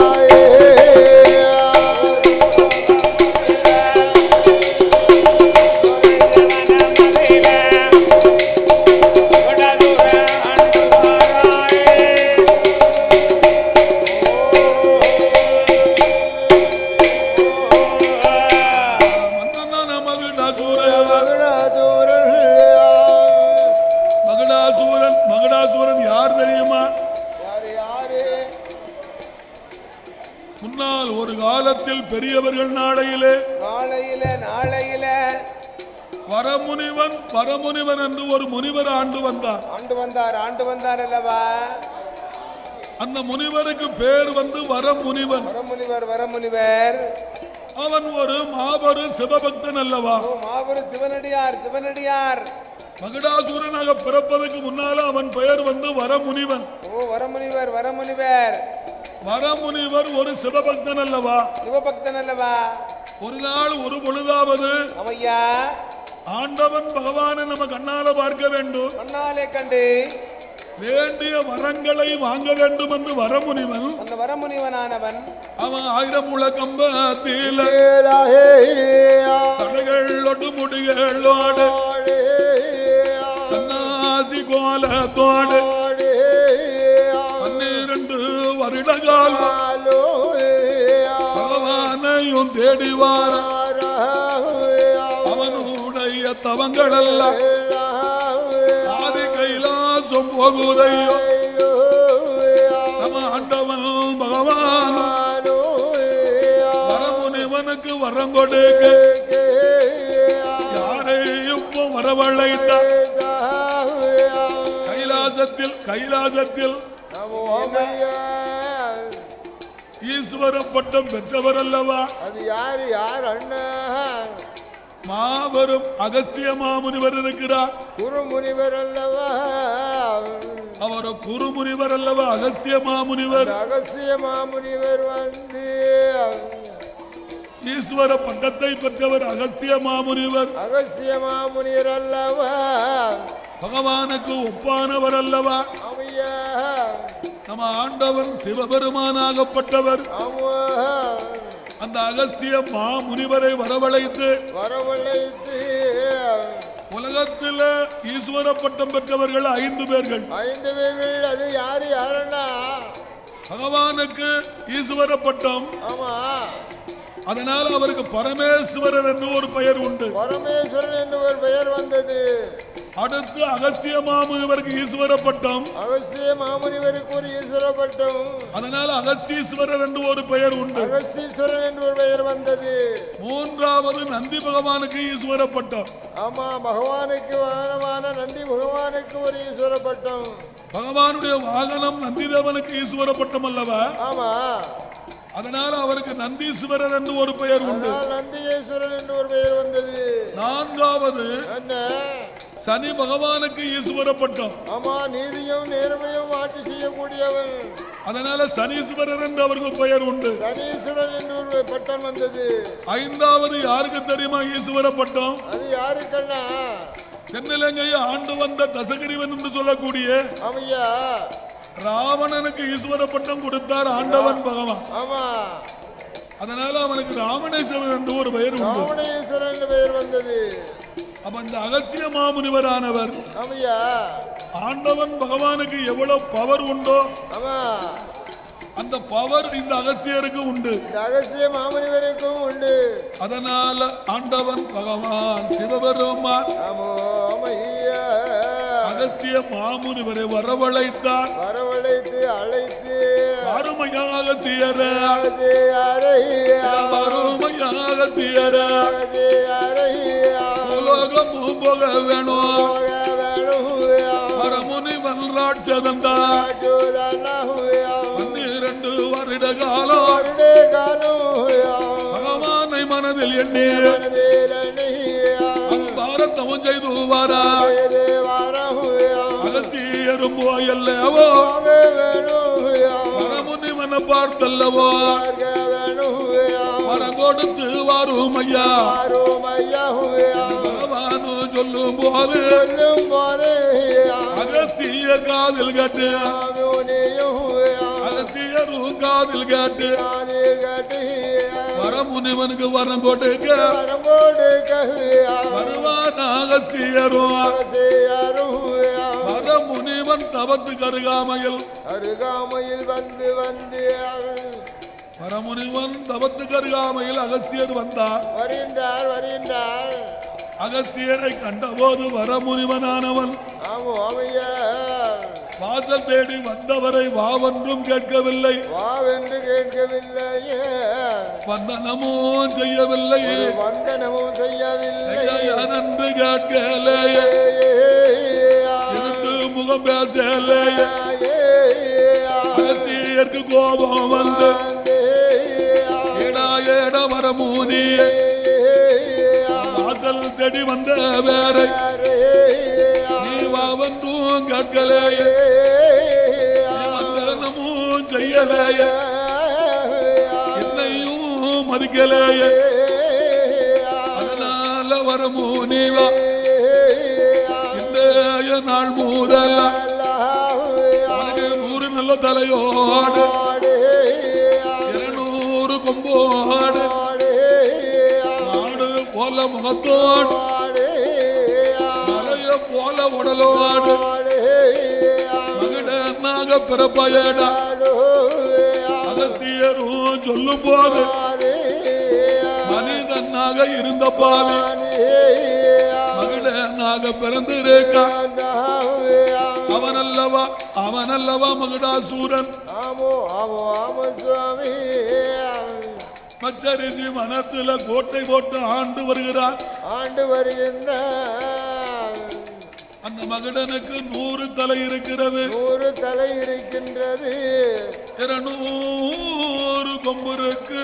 மகடாசூரன் யார் தெரியுமா? முன்னால் ஒரு காலத்தில் பெரியவர்கள் நாளையிலே வரமுனிவன் என்று ஒரு முனிவர் ஆண்டு வந்தார் அல்லவா? அந்த முனிவருக்கு பேர் வந்து வரமுனிவர். அவன் ஒரு மாபெரும் சிவபக்தன் அல்லவா? ஓ மாபெரும் சிவனடியார் சிவனடியார். மகுடாசூரனாக பிறப்பதற்கு முன்னால அவன் பெயர் வந்து வரமுனிவன். ஓ வரமுனிவர் வரமுனிவர். வரமுனிவர் ஒரு சிவபக்தன் அல்லவா? சிவபக்தன் அல்லவா? ஒரு நாள் ஒரு பொழுதாவது அவையா ஆண்டவன் பகவானை நம்ம கண்ணால பார்க்க வேண்டும், கண்ணாலே கண்டு வேண்டிய வரங்களை வாங்க வேண்டும் என்று வரமுனிவன் அந்த வரமுனிவனானவன் அவன் 1000 முழ கம்பத்தில சடைகளோடு முடிகளோடு சன்னாசி கோலத்தோடு 12 வருடகால் பகவானையும் தேடிவார அவனுடைய தவங்களெல்லாம் ஆதி கைலாசம் போகுதையோ நம்ம ஆண்டவன் பகவான் வரமுனிவனுக்கு வரம் கொடுக்க யாரையும் வரவழைத்த கைலாசத்தில் ஈஸ்வர பட்டம் பெற்றவர் அல்லவா? அது யார் யார் அண்ணா? மாபெரும் அகஸ்திய மாமுனிவர் இருக்கிறார். குருமுனிவர் அல்லவா? அவர் குருமுனிவர் அல்லவா? அகஸ்திய மாமுனிவர். அகஸ்திய மாமுனிவர் வந்து ஈஸ்வர பட்டத்தை பெற்றவர் அகஸ்திய மாமுனிவர். அகஸ்திய மாமுனிவர் அல்லவா? பகவானுக்கு ஒப்பானவர் அல்லவா? அவையா நம்ம ஆண்டவன் சிவபெருமானாகப்பட்டவர். ஆமா அந்த அகஸ்திய மாமுனிவரை வரவழைத்து உலகத்தில் ஈஸ்வர பட்டம் பெற்றவர்கள் 5 பேர்கள். 5 பேர்கள். அது யாரு யாருன்னா பகவானுக்கு ஈஸ்வர பட்டம். ஆமா. அதனால் அவருக்கு பரமேஸ்வரர் என்று ஒரு பெயர் உண்டு. பரமேஸ்வரன் என்று ஒரு பெயர் வந்தது. அடுத்து அகஸ்திய மாமுனிவருக்கு ஈஸ்வர பட்டம். அகஸ்திய மாமுனிவருக்கு ஒரு ஈஸ்வர பட்டம். அதனால அகஸ்தீஸ்வரர் என்று ஒரு பெயர் உண்டு. அகஸ்தீஸ்வரன் என்று ஒரு பெயர் வந்தது. மூன்றாவது நந்தி பகவானுக்கு ஈஸ்வர பட்டம். ஆமா, பகவானுக்கு வாகனமான நந்தி பகவானுக்கு ஒரு ஈஸ்வர பட்டம். பகவானுடைய வாகனம் நந்திதேவனுக்கு ஈஸ்வர பட்டம் அல்லவா? ஆமா. அதனால அவருக்கு நந்தீஸ்வரர் என்று ஒரு பெயர் உண்டு. நந்தீஸ்வரன் என்று ஒரு பெயர் வந்தது. நான்காவது என்ன? சனி பகவானுக்கு ஈஸ்வர பட்டம். ஆமா, நீதியும் நேர்மையும் ஆட்சி செய்யக்கூடியவன். அதனால சனீஸ்வரர் என்று அவருக்கு பெயர் உண்டு. சனீஸ்வரன் என்று ஒரு பட்டம் வந்தது. ஐந்தாவது யாருக்கு தெரியுமா ஈஸ்வர பட்டம்? அது யாருக்கண்ணா? தென்னிலங்கையை ஆண்டு வந்த தசகிரிவன் என்று சொல்லக்கூடிய ஆமையா ராவணனுக்கு ஈஸ்வர பட்டம் கொடுத்தார் ஆண்டவன் பகவான். ஆமா. அதனால அவனுக்கு ராவணேஸ்வரன் என்று ஒரு பெயர் உண்டு. ராவணேஸ்வரன் என்று பெயர் வந்தது. அப்ப இந்த அகத்திய மாமுனிவரானவர் ஆமையா ஆண்டவன் பகவானுக்கு எவ்வளவு பவர் உண்டோ ஆமா அந்த பவர் இந்த அகத்தியருக்கு உண்டு. அகஸ்திய மாமுனிவருக்கும் உண்டு. அதனால ஆண்டவன் பகவான் சிவபெருமான் அகத்திய மாமுனிவரை வரவழைத்தார். வரவழைத்து அழைத்து அருமையாக தீயர அருமையாக தீயர உலகமும் போக வேணும் வரமுனிவன் ராட்சதந்தா 12 வருட காலம் பகவானை மனதில் எண்ணி பாரத்தமும் செய்து வாரா அகத்தியரும் போயல்லவோ வரமுனிவன பார்த்தல்லவோ வரம் கொடுத்து வாரும் ஐயா பகவானு சொல்லும் போது அகத்திய காதில் கேட்டு அகத்தியரும் காதில் கேட்டு வரமுனிவனுக்கு வரம் கொடுக்க வருவான் அகத்தியரும் வரமுனிவன் தவத்துக்கு அருகாமையில் வந்து வந்து வரமுனிவன் தவத்துக்கு அருகாமையில் அகஸ்தியர் வந்தார். வருகின்றார். அகஸ்தியரை கண்டபோது வரமுனிவனானவன் வாசல் தேடி வந்தவரை வாவென்றும் கேட்கவில்லை, வந்தனமும் செய்யவில்லை, என்று கேட்கலையே, எதிர்த்து முகம் பேசலையே. அகஸ்தியருக்கு கோபம் வந்து வரமூனி வாசல் தேடி வந்த வேற நீ வந்தும் கேட்கலைய வந்தனமும் செய்யலைய என்னையும் மதிக்கலைய அதனால வரமூனி வா இந்த நாள் முதல்ல உனக்கு 100 நல்ல தலையோடு 200 கொம்போடு நாடு போல முகத்தோடு மலைய போல உடலோடு மகிடனாக பிறப்பயடா அகத்தியரும் சொல்லும் போது மனிதனாக இருந்த பாவி மகிடனாக பிறந்திருக்கா அவனல்லவா மகிடாசூரன் மச்சரிசி மனத்துல கோட்டை போட்டு ஆண்டு வருகிறான் அந்த மகிடனுக்கு 100 தலை இருக்கிறது 200 கொம்பு இருக்கு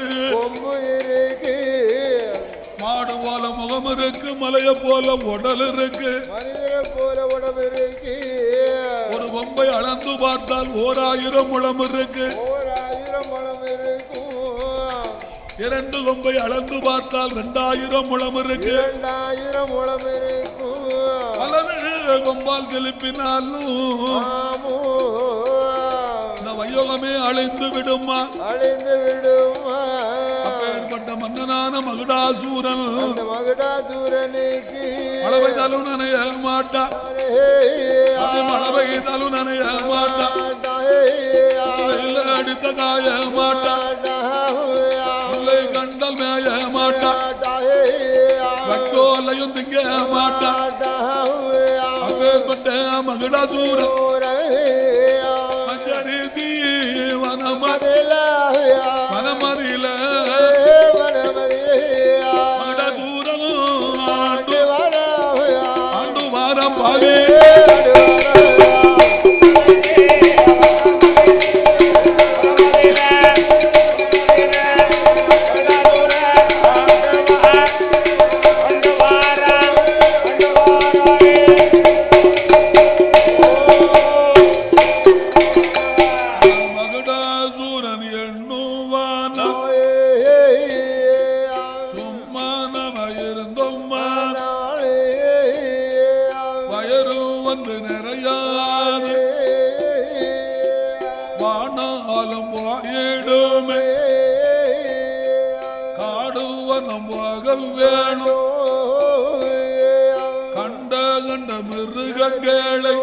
மாடு போல முகம் இருக்கு மலைய போல உடல் இருக்கு ஒரு கொம்பை அளந்து பார்த்தால் 1000 முழம் இருக்கு 2 கொம்பை அளந்து பார்த்தால் 2000 முழம் இருக்கு அல்லது கொம்பால் செலுப்பினாலும் இந்த வையோகமே அழிந்து விடுமா அப்பேற்பட்ட மன்னனான மகுடாசூரன் மழை பெய்தாலும் நனைய மாட்டா மழை பெய்தாலும் நனைய மாட்டா அடித்த காய மாட்டா கண்டல் மேய மாட்டா வக்கோலையும் திங்க மாட்டா அப்பேற்பட்ட மகுடாசூரன் மஞ்சரிசி வனமதில மகுடாசூரனும் ஆண்டு வாரம் பாவி மிருகங்களை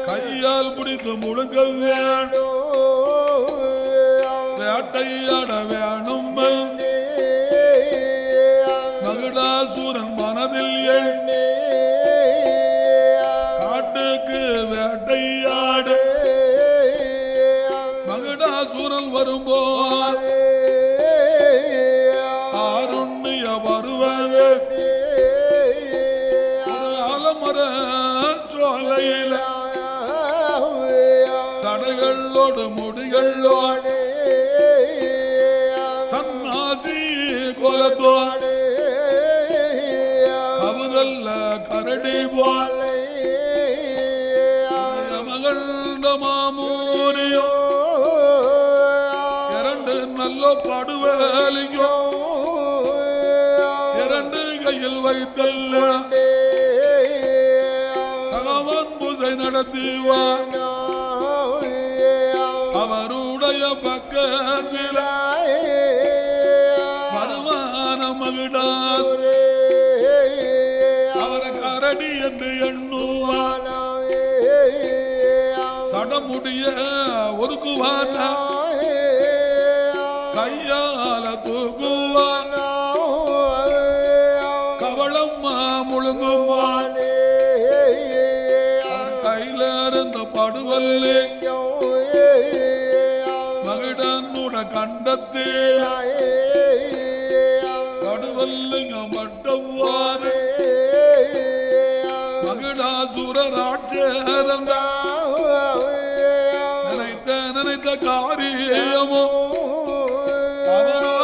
கையால் பிடித்து முழுங்க வேணும் வேட்டையாட வேணும் மகுடாசூரன் மனதில் எண்ணி காட்டுக்கு வேட்டையாடு மகுடாசூரன் வரும்போது ஆருண்ய வருவது சோலையில சடைகளோடு முடிகளோடு சன்னாசி கோலத்தோடு கவுதல்ல கரடி போல மகண்ட மாமூரியோ 2 நல்ல படுவேலியோ 2 கையில் வைத்தல்ல நடத்துவான் அவருடைய பக்கத்தில் வருமான மகுடாஸ் அவரை கரடி என்று எண்ணுவான் சடமுடிய ஒதுக்குவான் கையால தூக்குவான் கவளம் முழுங்குவான் படுவல்லே மகிடனுட கண்டத்தில் படுவல்லிங்க மட்டவாறு மகிடாசுர ராட்சேதங்க நினைத்த காரியமோ அவரோ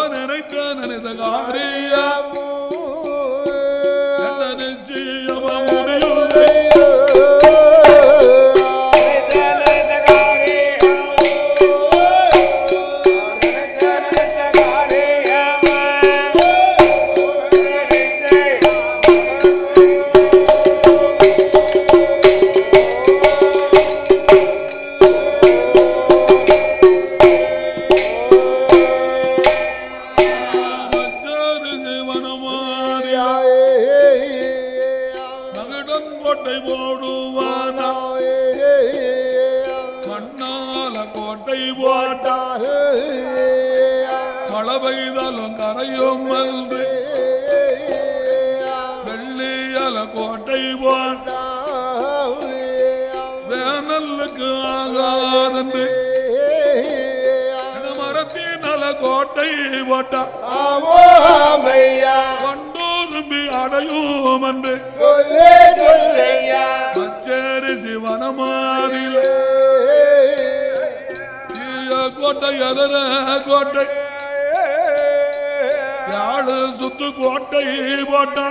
கோட்டை போட்டா கொண்டோதும்பி அடையும் என்று பச்சரிசி வனமாறில கோட்டை எதர கோட்டை யாழு சுத்து கோட்டை போட்டா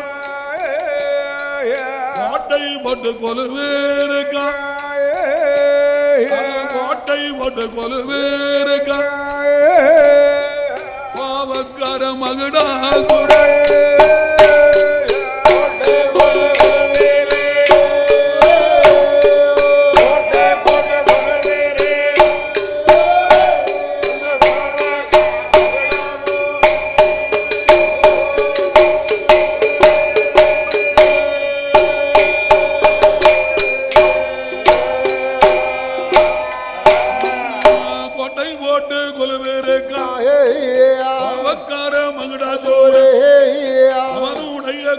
கோட்டை போட்டு கொலுவேருக்கா கோட்டை போட்டு கொலுவேருக்கா பாவக்கார மகடா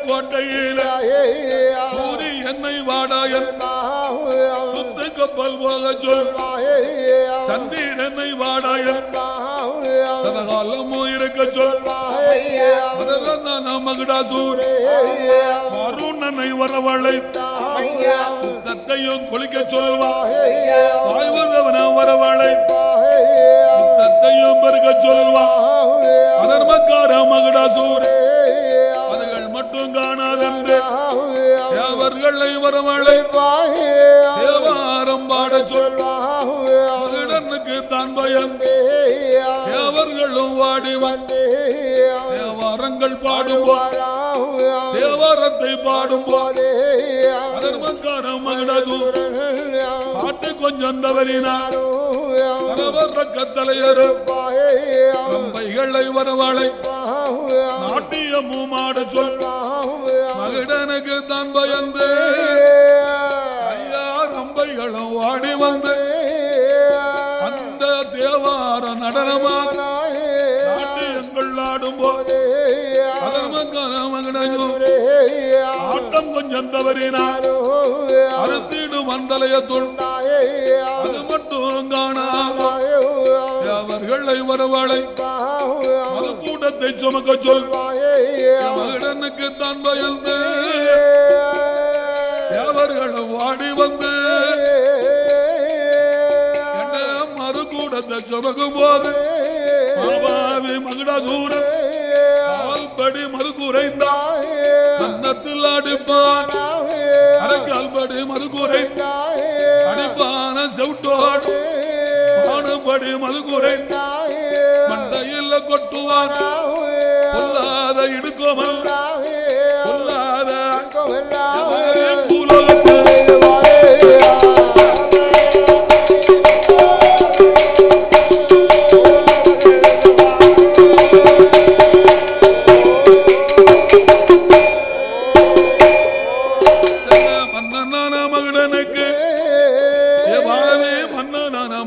கோட்டையில சூரி என்னை வாடாயல் சுத்த கப்பல் போக சொல் சந்தீர் என்னை வாடாயல் சதகாலமோ இருக்க சொல் மகடாசூர் அருணனை வரவழை தத்தையும் குளிக்க சொல்வா வாய்வதவன வரவழை தத்தையும் பெருக்க சொல்வா அதர்மக்கார மகடாசூர் மட்டும் காணாதென்று அவர்களை வரவழை தேவாரம் பாட சொல்லுக்கு தான் பயம் தேவர்களும் வாடி வந்து தேவாரங்கள் பாடும் தேவாரத்தை பாடும் போதே அதர்மக்கார மகடசூர் பாட்டு கொஞ்சம் தவறினார் கத்தலையரு கம்பைகளை வரவழை நாட்டியமும் ஆட சொல் மகடனுக்கு தான் பயந்து ஐயா ரம்பைகளும் வாடி வந்து அந்த தேவார நடனமா நாட்டியங்கள் ஆடும் போது ஆட்டம் கொஞ்சம் தவறினார் அறுத்திடு மண்டலையத்துள் அது மட்டும் காணாத அவர்களை வரவழை அது கூட்டத்தை சுமக்க சொல் மகடனுக்கு தான் பயந்து அவர்களும் வாடி வந்து மறு கூட்டத்தை சுமக்கும் போது மகடாசூரன் கால்படி மது குறைந்தான் கன்னத்தில் அடிப்பான் கால்படி மது குறைந்தான் அடிப்பான செவிட்டோடு பாடுபடி மது குறைந்தான் மண்டையில் கொட்டுவான் பொல்லாத இடுக்கோமல் பொல்லாத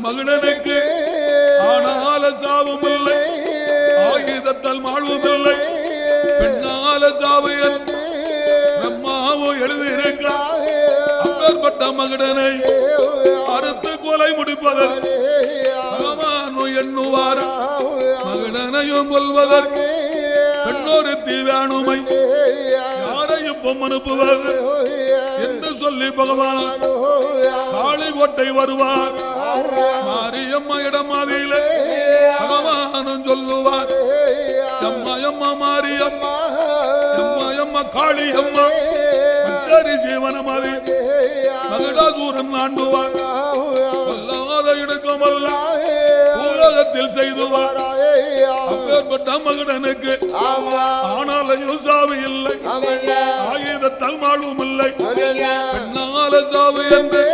மகடனுக்கு ஆனால சாவும் இல்லை ஆயுதத்தால் மாழ்வும் இல்லை பெண்ணால சாவு என்று பிரம்மாவோ எழுதியிருக்கிறார் அப்பேற்பட்ட மகடனை அறுத்து கொலை முடிப்பதற்கு எண்ணுவார் மகடனையும் கொல்வதற்கு பெண்ணொரு தீவானுமை யாரையும் அனுப்புவது என்று சொல்லி பகவான் காளிகோட்டை வருவார் மாரியம்மா இடமாதியிலே பகவானும் சொல்லுவார் எம்மா எம்மா மாரியம்மா எம்மா எம்மா காளி அம்மா சரி ஜீவனமாதி மகிடாசூரன் ஆண்டுவார் வல்லாத இடுக்கமல்ல உலகத்தில் செய்துவார் அப்பேற்பட்ட மகிடனுக்கு ஆனாலையும் சாவு இல்லை ஆயுதத்தால் மாளும் இல்லை பெண்ணால சாவு என்று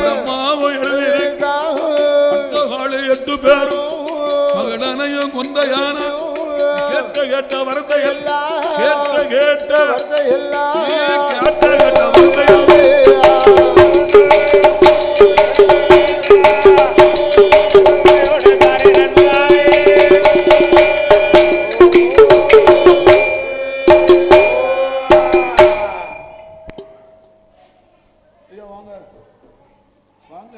பிரம்மாவை எழுதினாளி 8 பேரும் மகிடனையும் கொண்ட யானை கேட்ட கேட்ட வரத்தை கேட்ட கேட்ட வரத்தை கேட்ட கேட்ட வரத்தை வாங்க